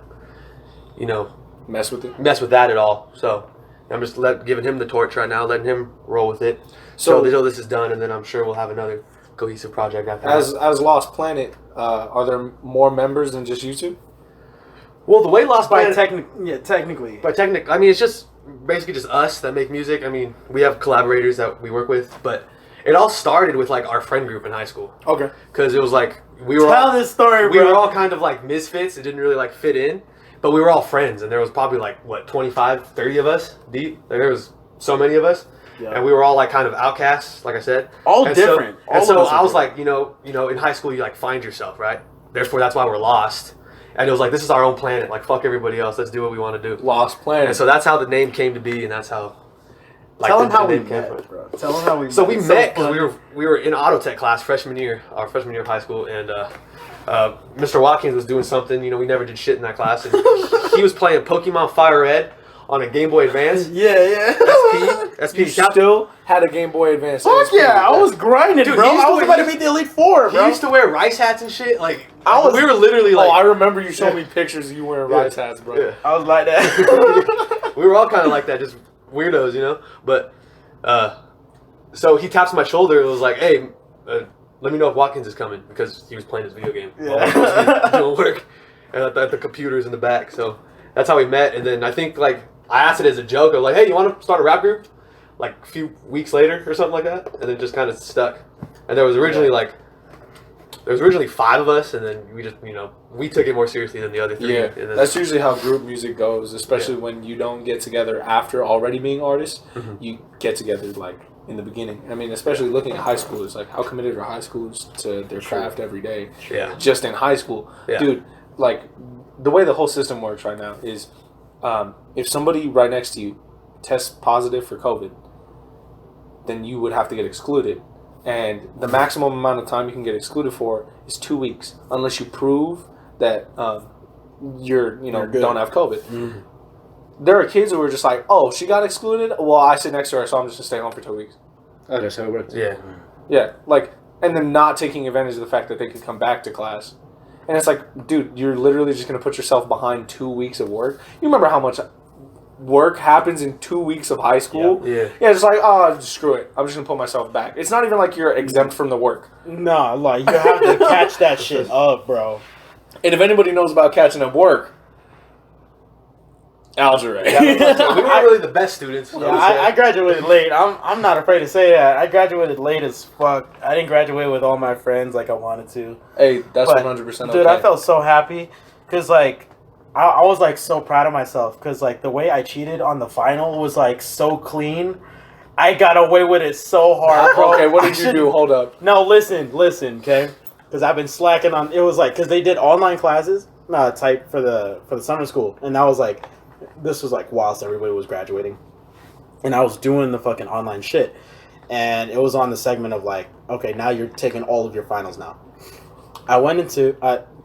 you know, mess with that at all. So I'm just giving him the torch right now, letting him roll with it. So until this is done, and then I'm sure we'll have another cohesive project after As Lost Planet, are there more members than just you two? Well, the way Lost Planet... technically. I mean, it's just basically just us that make music. I mean, we have collaborators that we work with, but it all started with like our friend group in high school. Okay. Because it was like we were Tell this story, we bro. were all kind of like misfits. It didn't really like fit in, but we were all friends, and there was probably like what 25, 30 of us deep. Like, there was so many of us. Yeah. And we were all like kind of outcasts, like I said. All and different. So I was like, you know, in high school you like find yourself, right? Therefore, that's why we're lost. And it was like, this is our own planet. Like, fuck everybody else. Let's do what we want to do. Lost Planet. And so that's how the name came to be, and that's how. Like, Tell them how we met, bro. Tell them how we. So we met because we were in auto tech class our freshman year of high school, and Mr. Joakim was doing something. You know, we never did shit in that class, and he was playing Pokemon Fire Red on a Game Boy Advance. Yeah. SP. You still had a Game Boy Advance. Fuck yeah, I was grinding, dude, bro. I was about to beat the Elite Four, bro. He used to wear rice hats and shit. Like, we were literally like... Oh, I remember you showed me pictures of you wearing rice hats, bro. Yeah. I was like that. We were all kind of like that, just weirdos, you know? But, so he taps my shoulder and was like, hey, let me know if Watkins is coming, because he was playing his video game. Yeah. Doing work. And at the computers in the back. So that's how we met. And then I think, like, I asked it as a joke. I was like, hey, you want to start a rap group? Like a few weeks later or something like that. And then just kind of stuck. And there was originally originally 5 of us, and then we just, you know, we took it more seriously than the other 3. Yeah, and then, that's usually how group music goes, especially when you don't get together after already being artists. Mm-hmm. You get together like in the beginning. I mean, especially looking at high schoolers, like how committed are high schoolers to their craft every day? Yeah. Just in high school, dude. Like the way the whole system works right now is, if somebody right next to you tests positive for COVID, then you would have to get excluded. And the maximum amount of time you can get excluded for is 2 weeks, unless you prove that you're don't have COVID. Mm-hmm. There are kids who are just like, oh, she got excluded? Well, I sit next to her, so I'm just going to stay home for 2 weeks. Oh, that's how it works. Yeah. Yeah, like, and then not taking advantage of the fact that they can come back to class. And it's like, dude, you're literally just going to put yourself behind 2 weeks of work. You remember how much work happens in 2 weeks of high school? Yeah. Just like, oh, screw it. I'm just going to put myself back. It's not even like you're exempt from the work. Nah, like, you have to catch that shit up, bro. And if anybody knows about catching up work, algebra. We weren't really the best students. Yeah, I graduated late. I'm not afraid to say that. I graduated late as fuck. I didn't graduate with all my friends like I wanted to. Hey, that's But, 100% okay. Dude, I felt so happy because, like, I was, like, so proud of myself because, like, the way I cheated on the final was, like, so clean. I got away with it so hard, bro. Okay, what did you do? Hold up. No, listen, okay? Because I've been slacking on... It was, like... Because they did online classes, type for the summer school. And that was, like... This was, like, whilst everybody was graduating. And I was doing the fucking online shit. And it was on the segment of, like, okay, now you're taking all of your finals now. I went into...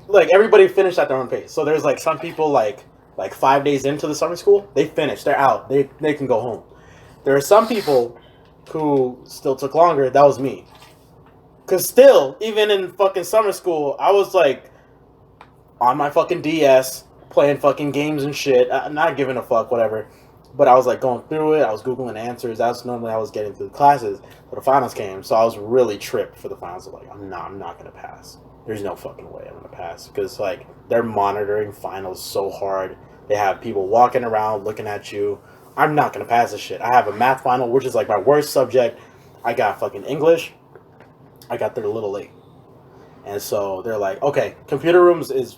like, everybody finished at their own pace. So there's, like, some people, like 5 days into the summer school, they finished. They're out. They can go home. There are some people who still took longer. That was me. Because still, even in fucking summer school, I was, like, on my fucking DS, playing fucking games and shit. Not giving a fuck, whatever. But I was, like, going through it. I was Googling answers. That's normally how I was getting through the classes. But the finals came, so I was really tripped for the finals. Like, I'm not going to pass. There's no fucking way I'm going to pass. Because, like, they're monitoring finals so hard. They have people walking around looking at you. I'm not going to pass this shit. I have a math final, which is, like, my worst subject. I got fucking English. I got there a little late. And so they're like, okay, computer rooms is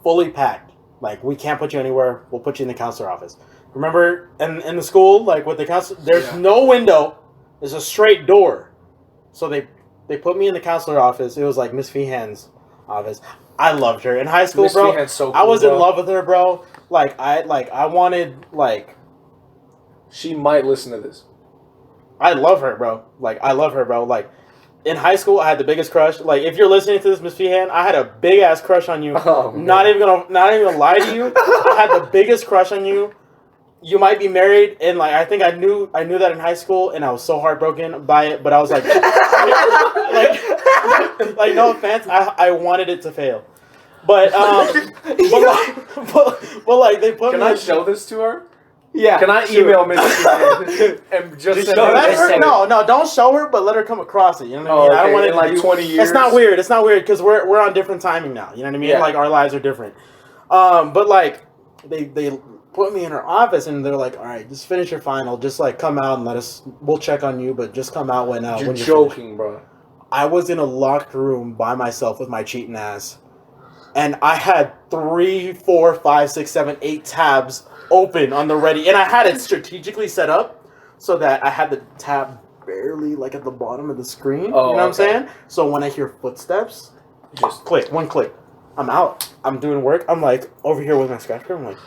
fully packed. Like, we can't put you anywhere. We'll put you in the counselor office. Remember, in the school, like, with the counselor, there's no window. There's a straight door. So they put me in the counselor office. It was, like, Miss Feehan's office. I loved her. In high school, Miss bro, Feehan's so cool, I was bro. in love with her, bro. I wanted, like... She might listen to this. I love her, bro. Like, in high school, I had the biggest crush. Like, if you're listening to this, Miss Feehan, I had a big ass crush on you. Oh, not even gonna lie to you. I had the biggest crush on you. You might be married, and like I think I knew that in high school, and I was so heartbroken by it. But I was like, like no offense, I wanted it to fail. But like they put. Can I show this to her? Yeah. Can I email Missy and just send her? No, don't show her, but let her come across it. You know what I mean? I don't want it in like 20 years. It's not weird. It's not weird because we're on different timing now. You know what I mean? Yeah. Like our lives are different. But like they put me in her office and they're like, all right, just finish your final. Just like come out and we'll check on you, but just come out when you're joking, bro. I was in a locked room by myself with my cheating ass, and I had 3, 4, 5, 6, 7, 8 tabs open on the ready, and I had it strategically set up so that I had the tab barely like at the bottom of the screen. Oh, you know what I'm saying? So when I hear footsteps, just click, one click. I'm out. I'm doing work. I'm like over here with my scratch card. I'm like,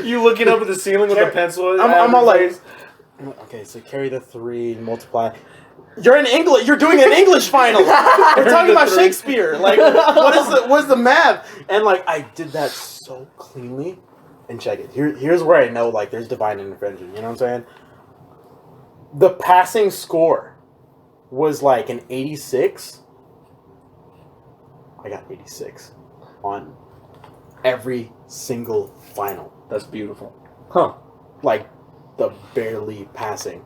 you looking up at the ceiling with a pencil? I'm all like, okay, so carry the 3, multiply. You're in English. You're doing an English final. We're talking about Shakespeare. Like, what's the math? And like, I did that so cleanly. And check it. Here's where I know like there's divine intervention. You know what I'm saying? The passing score was like an 86. I got 86 on every single final. That's beautiful. Huh. Like the barely passing.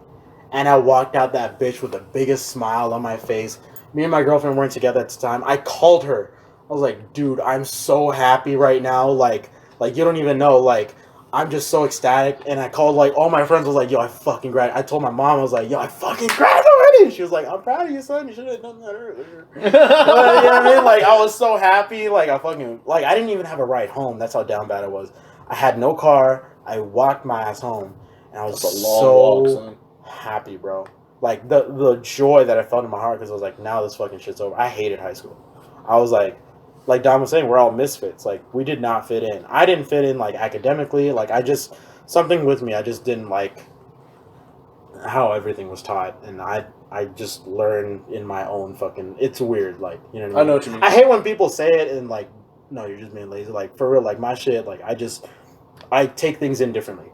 And I walked out that bitch with the biggest smile on my face. Me and my girlfriend weren't together at the time. I called her. I was like, dude, I'm so happy right now. Like you don't even know. Like, I'm just so ecstatic. And I called like all my friends. I was like, yo, I fucking graduated. I told my mom, I was like, yo, I fucking graduated. And she was like, I'm proud of you, son. You should have done that earlier. But, you know what I mean? Like, I was so happy. Like, I didn't even have a ride home. That's how down bad it was. I had no car. I walked my ass home. And I was so happy, bro. Like, the joy that I felt in my heart because I was like, now this fucking shit's over. I hated high school. I was like Dom was saying, we're all misfits. Like, we did not fit in. I didn't fit in, like, academically. Like, something with me, I just didn't like how everything was taught. And I just learned in my own fucking, it's weird. Like, you know what I mean? I know what you mean. I hate when people say it and, like, no, you're just being lazy. Like, for real, like, my shit, like, I take things in differently.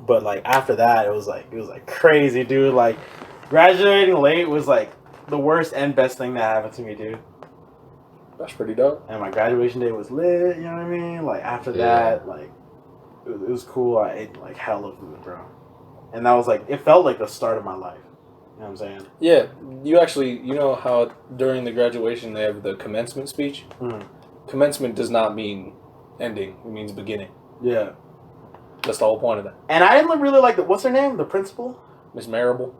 But, like, after that, it was crazy, dude. Like, graduating late was, like, the worst and best thing that happened to me, dude. That's pretty dope. And my graduation day was lit, you know what I mean? Like, after that, like, it was cool. I ate, like, hella food, bro. And that was, like, it felt like the start of my life. You know what I'm saying? Yeah. You know how during the graduation they have the commencement speech? Mm. Commencement does not mean ending. It means beginning. Yeah. That's the whole point of that. And I didn't really like what's her name? The principal? Miss Marable.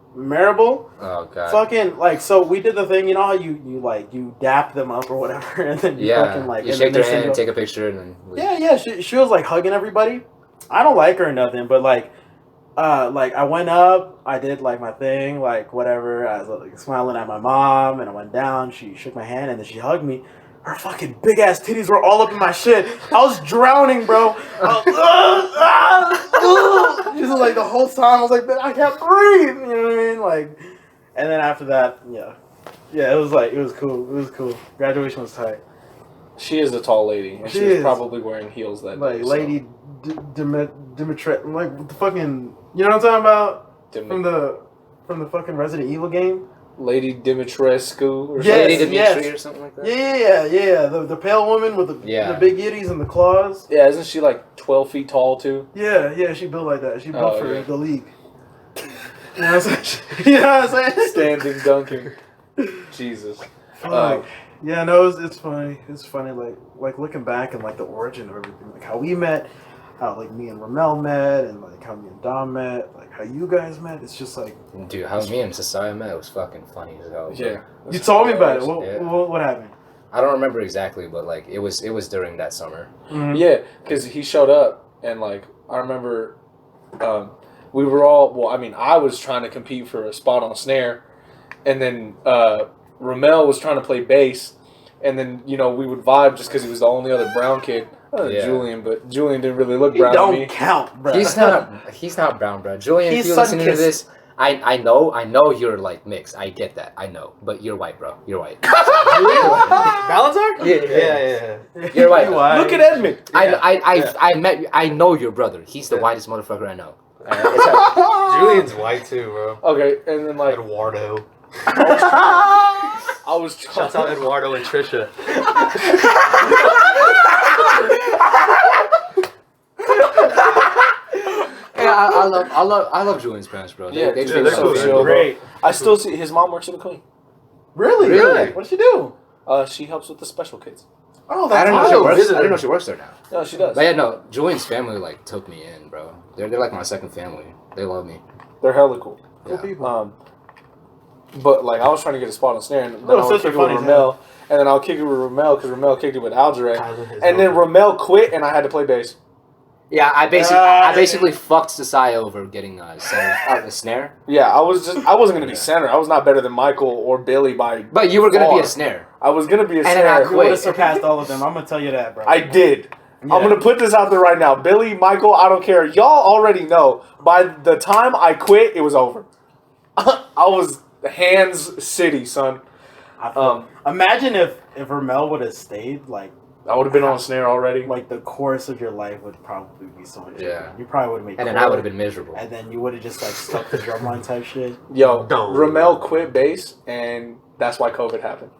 Oh, God. Fucking, like, so we did the thing, you know how you dap them up or whatever, and then you fucking, like... You shake their hand and take a ppicture, and then... Yeah, she was, like, hugging everybody. I don't like her or nothing, but, like, I went up, I did, like, my thing, like, whatever, I was, like, smiling at my mom, and I went down, she shook my hand, and then she hugged me. Her fucking big-ass titties were all up in my shit. I was drowning, bro. Just like the whole time, I was like, I can't breathe. You know what I mean? Like, and then after that, yeah, it was cool. It was cool. Graduation was tight. She is a tall lady, and she was probably wearing heels that like day. Lady Dimitri, like the fucking, you know what I'm talking about? From the fucking Resident Evil game. Lady Dimitrescu or Lady Dimitri or something like that. Yeah. The pale woman with the big yitties and the claws. Yeah, isn't she like 12 feet tall too? Yeah, she built like that. She built for the league. You know what I'm saying? Standing dunking. Jesus. Yeah, no, it's funny. It's funny, like looking back and like the origin of everything, like how we met, how like me and Ramel met, and like how me and Dom met, like how you guys met. It's just like, dude, how me and Sosaia met was fucking funny as hell. Yeah, you told me about it. What happened? I don't remember exactly, but like it was during that summer. Mm-hmm. Yeah, because he showed up and like I remember, we were all I was trying to compete for a spot on snare, and then Ramel was trying to play bass, and then we would vibe just because he was the only other brown kid. Julian, but Julian didn't really look brown to me. Don't count, bro. He's not brown, bro. Julian, if you're listening to this, I know you're like mixed. I get that. I know, but you're white, bro. You're white. Balazar? Yeah. You're white. Look at Edmund. I know your brother. He's the whitest motherfucker I know. Julian's white too, bro. Okay, and then like Eduardo. I was shouts out Eduardo and Trisha. Yeah, I love Julian's parents, bro. Yeah, they they're treat so us chill, bro. great. I still see his mom works at the Queen. Really? Really? What does she do? She helps with the special kids. Oh, I that's don't know. She awesome. works. I didn't know she works there now. No, she does. But yeah, no. Julian's family like took me in, bro. They're like my second family. They love me. They're hella cool. Cool Yeah. people. But like I was trying to get a spot on snare, and then Little I would sister kick it with funny as Ramel, and then I'll kick it with Ramel because Ramel kicked it with Aldre, Kyler is and then over. Ramel quit, and I had to play bass. Yeah, I basically fucked Sosaia over getting the snare. Yeah, I wasn't gonna be center. I was not better than Michael or Billy by. But you were gonna be far. a snare. I was gonna be a And then I snare. You would have quit. surpassed all of them. I'm gonna tell you that, bro. I did. Yeah. I'm gonna put this out there right now. Billy, Michael, I don't care. Y'all already know. By the time I quit, it was over. I was hands city, son. Imagine if Ramel would have stayed, like I would have been on snare already. the course of your life would probably be so much different. Yeah. You probably would have made And then I would have been miserable. and then you would have just like stuck to drumline type shit. Yo, Don't. Ramel quit bass, and that's why COVID happened.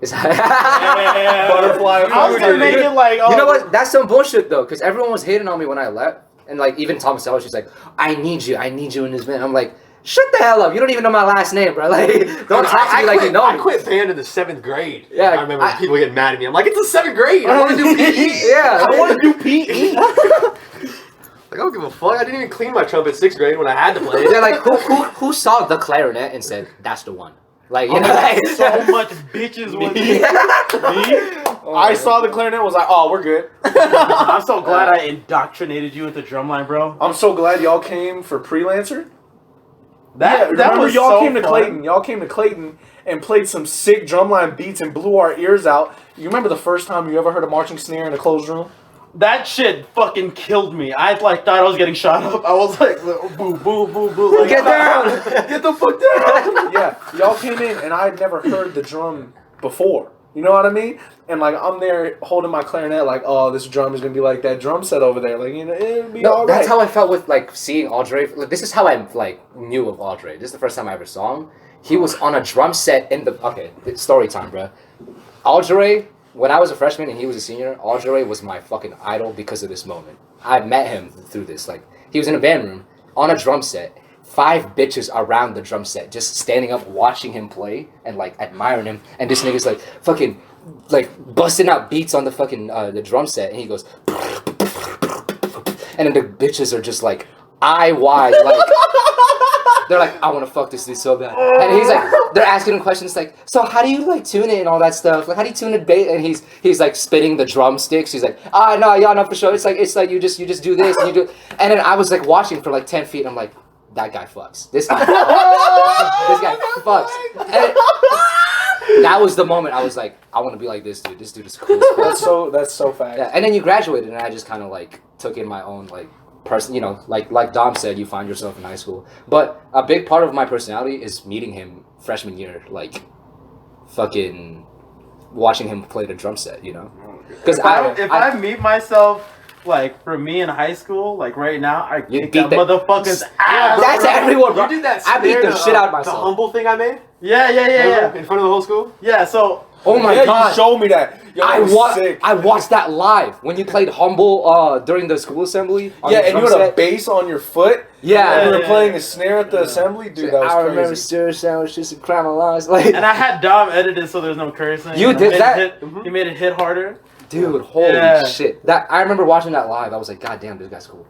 Yeah. Butterfly I was gonna make it like, oh, You know what? That's some bullshit though, because everyone was hating on me when I left, and like even Tom Selleck, she's like, I need you in this band." I'm like, shut the hell up! You don't even know my last name, bro. Like, don't talk to me like you know I me. quit band in the 7th grade. Yeah, I remember people getting mad at me. I'm like, it's the 7th grade. I want to do PE. Yeah, I want to do PE. Like, I don't give a fuck. I didn't even clean my trumpet 6th grade when I had to play it. They're like, who saw the clarinet and said that's the one? Like, you know, like, so much bitches with me. I saw the clarinet, was like, oh, we're good. I'm so glad I indoctrinated you into drumline, bro. I'm so glad y'all came for Pre-Lancer. That Remember was y'all so came to fun. Clayton. Y'all came to Clayton and played some sick drumline beats and blew our ears out. You remember the first time you ever heard a marching snare in a closed room? That shit fucking killed me. I like thought I was getting shot up. I was like, boo, boo, boo, boo. Like, get down. Get the fuck down. Yeah, y'all came in and I had never heard the drum before. You know what I mean? And like I'm there holding my clarinet, like, oh, this drum is gonna be like that drum set over there. Like, you know, it'll be all right. That's how I felt with like seeing Aldre. Like, this is how I like knew of Aldre. This is the first time I ever saw him. He was on a drum set in the it's story time, bro. Aldre, when I was a freshman and he was a senior, Aldre was my fucking idol because of this moment. I met him through this. Like, he was in a band room on a drum set. 5 bitches around the drum set, just standing up, watching him play and like admiring him. And this nigga's like fucking like busting out beats on the fucking the drum set, and he goes, and then the bitches are just like eye wide, like they're like, I want to fuck this dude so bad. And he's like, they're asking him questions like, so how do you like tune it and all that stuff? Like, how do you tune a bass? And he's like spinning the drumsticks. He's like, no, yeah, no, for sure. It's like you just do this and you do. And then I was like watching for like 10 feet. And I'm like, that guy fucks. This guy fucks. And that was the moment I was like, I want to be like this dude. This dude is cool. That's so fast. Yeah, and then you graduated, and I just kind of like took in my own like person. You know, like Dom said, you find yourself in high school. But a big part of my personality is meeting him freshman year, like fucking watching him play the drum set. You know, because If I meet myself. Like, for me in high school, like right now, I kick that motherfucker's ass. That's everyone. You did that. I beat the shit out of myself. The humble thing I made. Yeah. In front of the whole school. Yeah. So. Oh my god! You showed me that. Yo, I sick. watched that live when you played Humble during the school assembly. Yeah, and you had a bass on your foot. Yeah, and you were playing a snare at the assembly, dude. That was I crazy. remember stir sandwiches and caramelized. Like, And I had Dom edited so there's no cursing. You did that? He made it hit harder. dude, holy shit! That I remember watching that live. I was like, God damn, this guy's cool.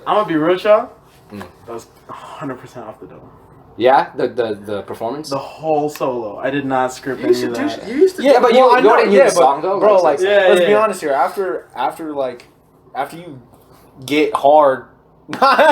I'm gonna be real, y'all. That was 100% off the dome. Yeah, the performance. The whole solo. I did not script any of that. You used to. Yeah, but Well, I you know, already knew the song though, bro. like, Let's be honest here. After you get hard. Pause.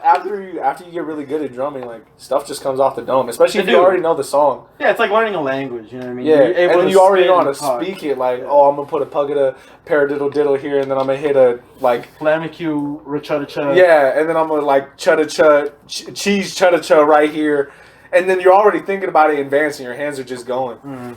After you get really good at drumming, like stuff just comes off the dome. Especially if you already know the song. Yeah, it's like learning a language. You know what I mean? Yeah, You're able and then to you already spit know how to and talk. speak it. Like, oh, I'm gonna put a pugga paradiddle diddle here, and then I'm gonna hit a like. Flamicue, rachata. Yeah, and then I'm gonna like chutta cheese chutta right here, and then you're already thinking about it in advance, and your hands are just going. Mm-hmm.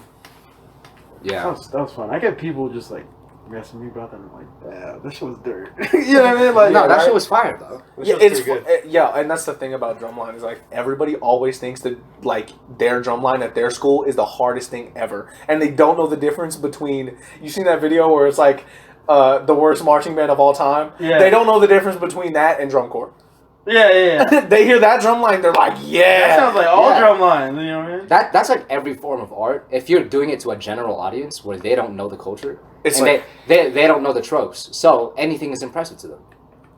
Yeah, that was fun. I get people just like messing me about that. I'm like, yeah, this shit was dirt. You know what I mean? Like, no, that shit was fire though. Yeah, it's yeah, and that's the thing about drumline is like everybody always thinks that like their drumline at their school is the hardest thing ever, and they don't know the difference between. You seen that video where it's like the worst marching band of all time. Yeah. They don't know the difference between that and drum corps. Yeah. They hear that drum line, they're like, yeah. That sounds like all drum lines. You know what I mean? That's like every form of art. If you're doing it to a general audience where they don't know the culture, It's and like, they don't know the tropes, so anything is impressive to them.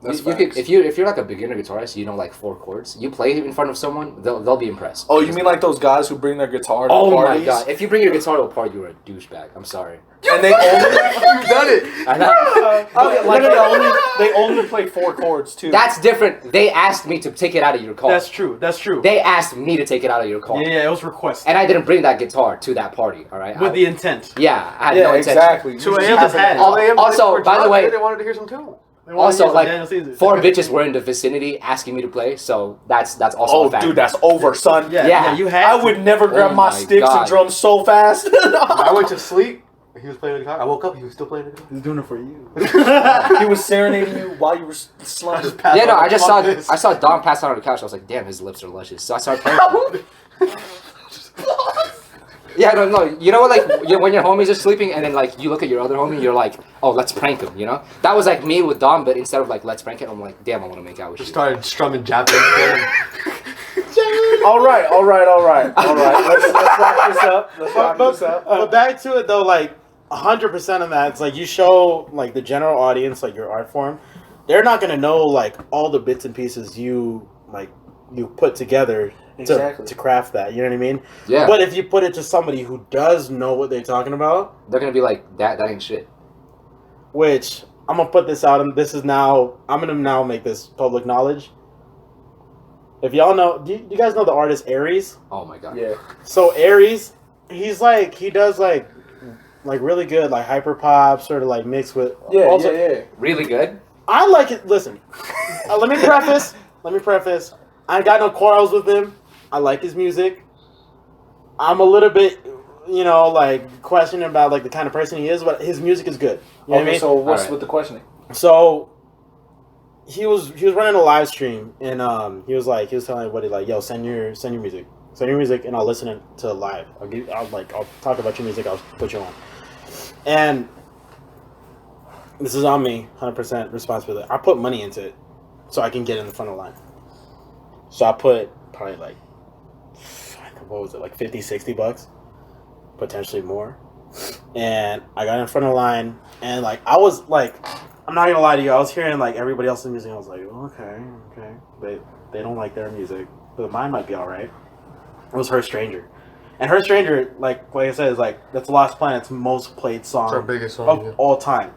That's You could, if you're like a beginner guitarist, you know like 4 chords. You play in front of someone, they'll be impressed. oh, you mean like those guys who bring their guitar to Oh parties? my god! If you bring your guitar to a party, you're a douchebag. I'm sorry. And they only You've done it. I know. like they only play 4 chords too. That's different. They asked me to take it out of your car. That's true. They asked me to take it out of your car. Yeah, it was requested. And I didn't bring that guitar to that party. All right. With the intent. Yeah, I had no intention. exactly. 2 a.m. just had it. Also, by the way, they wanted to hear some tune. also like 4 bitches were in the vicinity asking me to play, so that's also. Oh, a factor. dude, that's over, son. Yeah, you had. I would never grab my sticks God. and drums so fast. I went to sleep. He was playing the guitar. I woke up. He was still playing the guitar. He's doing it for you. He was serenading you while you were slumping. Yeah, no, I saw Dom pass out on the couch. I was like, damn, his lips are luscious. So I started playing. Yeah, no. You know what? Like when your homies are sleeping, and then like you look at your other homie, you're like, oh, let's prank him. You know? That was like me with Dom, but instead of like let's prank him, I'm like, damn, I want to make out with you. Just started strumming Japanese. All right. Let's wrap this up. But back to it though, like 100% of that, it's like you show like the general audience like your art form, they're not gonna know like all the bits and pieces you put together to craft that. You know what I mean? Yeah. But if you put it to somebody who does know what they're talking about, They're gonna be like, that ain't shit. which I'm gonna put this out, and I'm gonna now make this public knowledge. If y'all know, do you guys know the artist Aries? Oh my god. Yeah. So Aries, he does like really good like hyper pop sort of like mixed with Yeah. Really good. I like it. Listen, let me preface. I ain't got no quarrels with him. I like his music. I'm a little bit, like questioning about like the kind of person he is, but his music is good. You know what I mean? So what's Alright. with the questioning? So he was running a live stream, and he was telling everybody like, yo, send your music, and I'll listen it to live. I'll talk about your music. I'll put you on. And this is on me, 100% responsibility. I put money into it so I can get in the front of the line. So I put probably like, what was it, like $50-$60, potentially more. And I got in front of the line, and like I was like, I'm not gonna lie to you, I was hearing like everybody else's music. I was like, okay, they don't like their music, but mine might be all right. It was Her Stranger, and Her Stranger, like I said, is like that's Lost Planet's most played song, It's our biggest song of all time,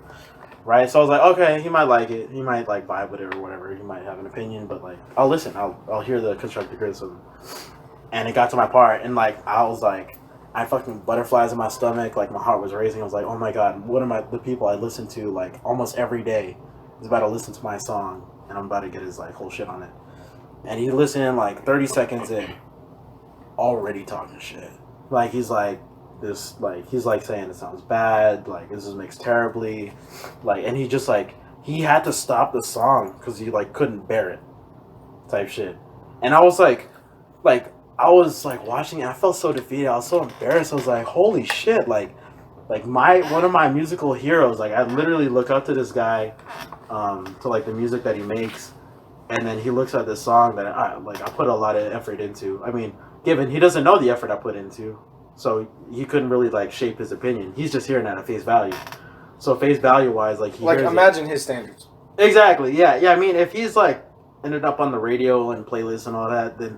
right? So I was like, okay, he might like it, he might like vibe with it or whatever, he might have an opinion, but like I'll listen, I'll hear the constructive criticism. And it got to my part, and like I was like, I fucking butterflies in my stomach, like my heart was racing. I was like, oh my god, what am the people I listen to like almost every day is about to listen to my song, and I'm about to get his like whole shit on it. And he listened like 30 seconds in, already talking shit. Like he's like this, like he's like saying it sounds bad, like this is mixed terribly, like, and he just like he had to stop the song because he like couldn't bear it, type shit. And I was like I was like watching it, I felt so defeated, I was so embarrassed. I was like, holy shit, like one of my musical heroes, like I literally look up to this guy, to like the music that he makes, and then he looks at this song that I put a lot of effort into. I mean, given he doesn't know the effort I put into, so he couldn't really like shape his opinion. He's just hearing that at face value. So face value wise, like he hears imagine his standards. Exactly, yeah. I mean, if he's like ended up on the radio and playlists and all that, then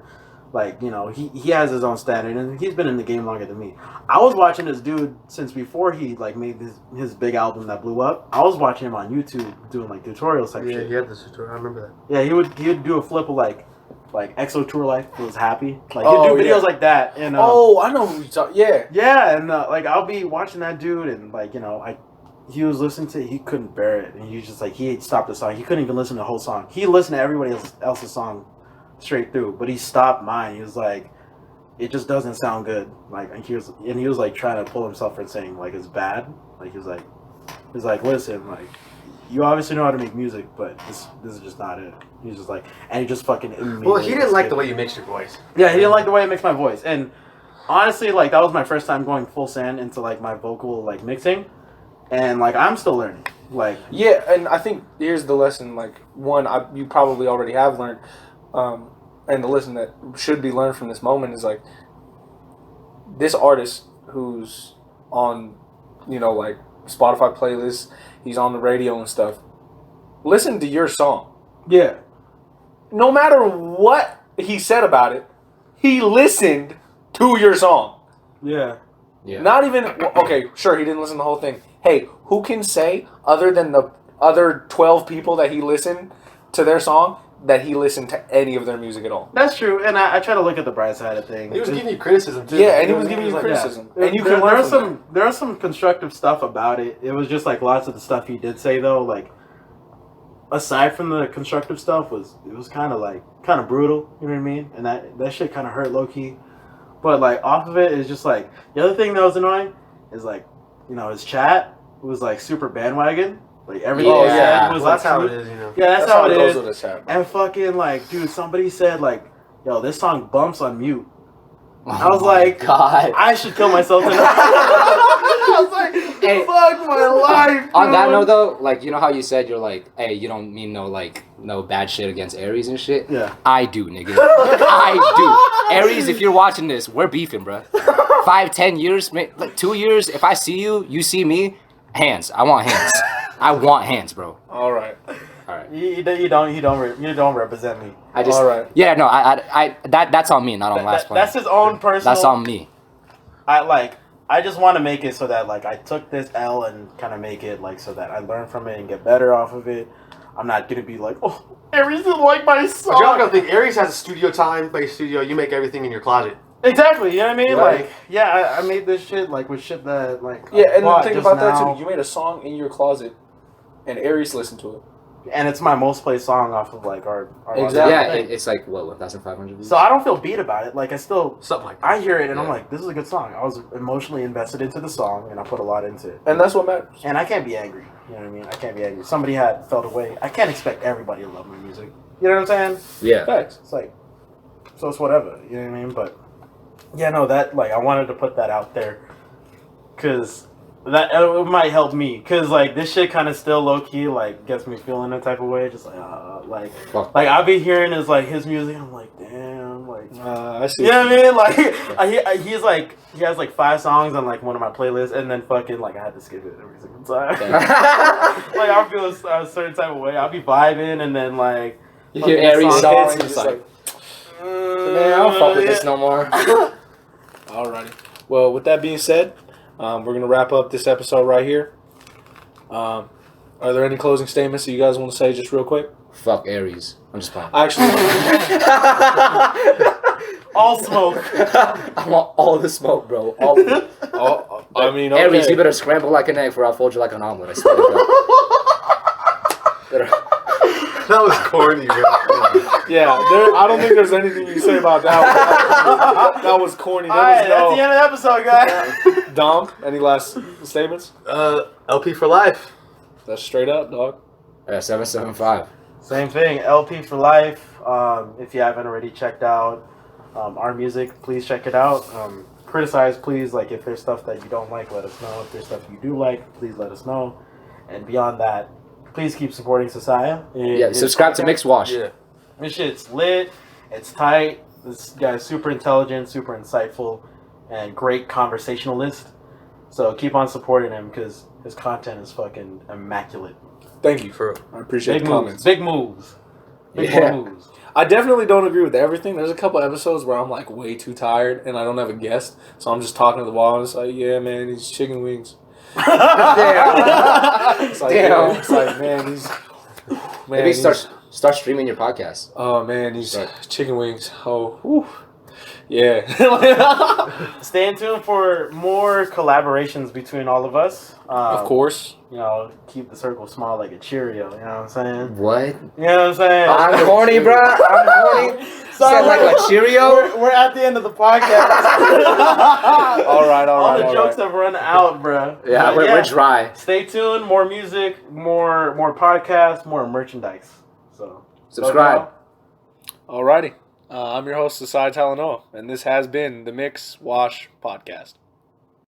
like, he has his own standard, and he's been in the game longer than me. I was watching this dude since before he like made his big album that blew up. I was watching him on YouTube doing like tutorials type shit. Yeah, he had this tutorial. I remember that. Yeah, he would do a flip of like EXO Tour Life was happy. Like he'd do videos like that. And I know who you talk. Yeah. Yeah, and like I'll be watching that dude, and like he was listening to it, he couldn't bear it, and he just like he stopped the song. He couldn't even listen to the whole song. He listened to everybody else's song straight through, but he stopped mine. He was like, it just doesn't sound good. Like, and he was like trying to pull himself from saying like it's bad. Like he was like listen, like you obviously know how to make music, but this is just not it. He's just like, and he just fucking. Well, he didn't like the way you mixed your voice. Yeah, he didn't like the way I mixed my voice, and honestly, like that was my first time going full send into like my vocal like mixing, and like I'm still learning. Like, yeah, and I think here's the lesson. Like, one, you probably already have learned, and the lesson that should be learned from this moment is like, this artist who's on, like Spotify playlists, he's on the radio and stuff. Listen to your song. yeah. No matter what he said about it, he listened to your song. Yeah. Yeah. Not even, okay, sure, he didn't listen to the whole thing. Hey, who can say, other than the other 12 people that he listened to their song, that he listened to any of their music at all? That's true, and I try to look at the bright side of things. He was giving you criticism too. Yeah, and he was giving you criticism. And you can learn from that. There was some constructive stuff about it. It was just like lots of the stuff he did say though, like aside from the constructive stuff, was kind of brutal. You know what I mean? And that shit kind of hurt low key. But like off of it is just like the other thing that was annoying is like his chat was like super bandwagon. Like everything he said was that's like how it is. Yeah, that's how it goes is. with the chat, bro. And fucking like, dude, somebody said like, yo, this song bumps on mute. Oh I was like, God, I should kill myself tonight. I was like, Hey, fuck my life. on that dude. note though, like how you said you're like, hey, you don't mean no bad shit against Aries and shit. Yeah. I do, nigga. I do. Aries, if you're watching this, we're beefing, bro. 5, 10 years, like 2 years. If I see you, you see me, hands. I want hands. I want hands, bro. All right. All right. You don't represent me. I just. All right. Yeah, no, that's on me, not on last plan. That's his own personal. That's on me. I just want to make it so that like I took this L and kind of make it like so that I learn from it and get better off of it. I'm not gonna be like, oh, Aries didn't like my song. But you're not gonna think Aries has a studio time, like studio. You make everything in your closet. Exactly, you know what I mean? Right. Like, yeah, I made this shit like with shit that like Yeah, I and the bought thing just about now. that too, you made a song in your closet, and Aries listened to it. And it's my most played song off of like our Exactly. Yeah, thing. it's like what 1,500 views. So I don't feel beat about it. Like I still, Something like that. I hear it and I'm Yeah. like, this is a good song. I was emotionally invested into the song and I put a lot into it. And that's what matters. And I can't be angry. You know what I mean? I can't be angry. Somebody had felt away. I can't expect everybody to love my music. You know what I'm saying? Yeah. Facts. It's like, so it's whatever. You know what I mean? But yeah, no, that like I wanted to put that out there because that it might help me because like this shit kind of still low key like gets me feeling that type of way. Just like Fuck. like I've been hearing is like his music. I'm like, damn, like. I see. You know what I mean? Like, he's like, he has like 5 songs on like one of my playlists, and then fucking like I had to skip it every single time. Like I'll feel a certain type of way. I'll be vibing, and then like You hear fucking Aries song song, hits, and and it's like, man, I don't fuck with this no more. Alrighty. Well, with that being said, we're gonna wrap up this episode right here. Are there any closing statements that you guys want to say, just real quick? Fuck Aries. I'm just playing. Actually, all smoke. I want all the smoke, bro. All of it. I mean, okay. Aries, you better scramble like an egg, for I'll fold you like an omelet. I swear to God. Better. That was corny, bro. Yeah, I don't think there's anything you can say about that one. That was corny. All right, that's the end of the episode, guys. Dom, any last statements? LP for life. That's straight up, dog. Yeah, 775. Same thing, LP for life. If you haven't already checked out our music, please check it out. Criticize, please. Like if there's stuff that you don't like, let us know. If there's stuff you do like, please let us know. And beyond that, please keep supporting Sosaia. Yeah, subscribe to Mixed Wash. Yeah. This shit's lit. It's tight. This guy's super intelligent, super insightful, and great conversationalist. So keep on supporting him because his content is fucking immaculate. Thank you. For I appreciate Big the moves. comments. Big moves. Big Yeah. moves. I definitely don't agree with everything. There's a couple episodes where I'm like way too tired and I don't have a guest, so I'm just talking to the wall and it's like, yeah, man, these chicken wings. It's like, Damn. yeah, it's like, man, these. Man, Maybe these- start streaming your podcast. Oh man, these Right. chicken wings. Oh, whew. Yeah. Stay tuned for more collaborations between all of us. Of course. You know, keep the circle small like a Cheerio. You know what I'm saying? What? You know what I'm saying? I'm horny, bro. I'm horny. Sorry, Said like a Cheerio. We're at the end of the podcast. All right, all the jokes have run out, bro. Yeah, But we're dry. Stay tuned. More music, more podcasts, more merchandise. So Subscribe. Alrighty. I'm your host, Sosaia Talanoa, and this has been the Mix Wash Podcast.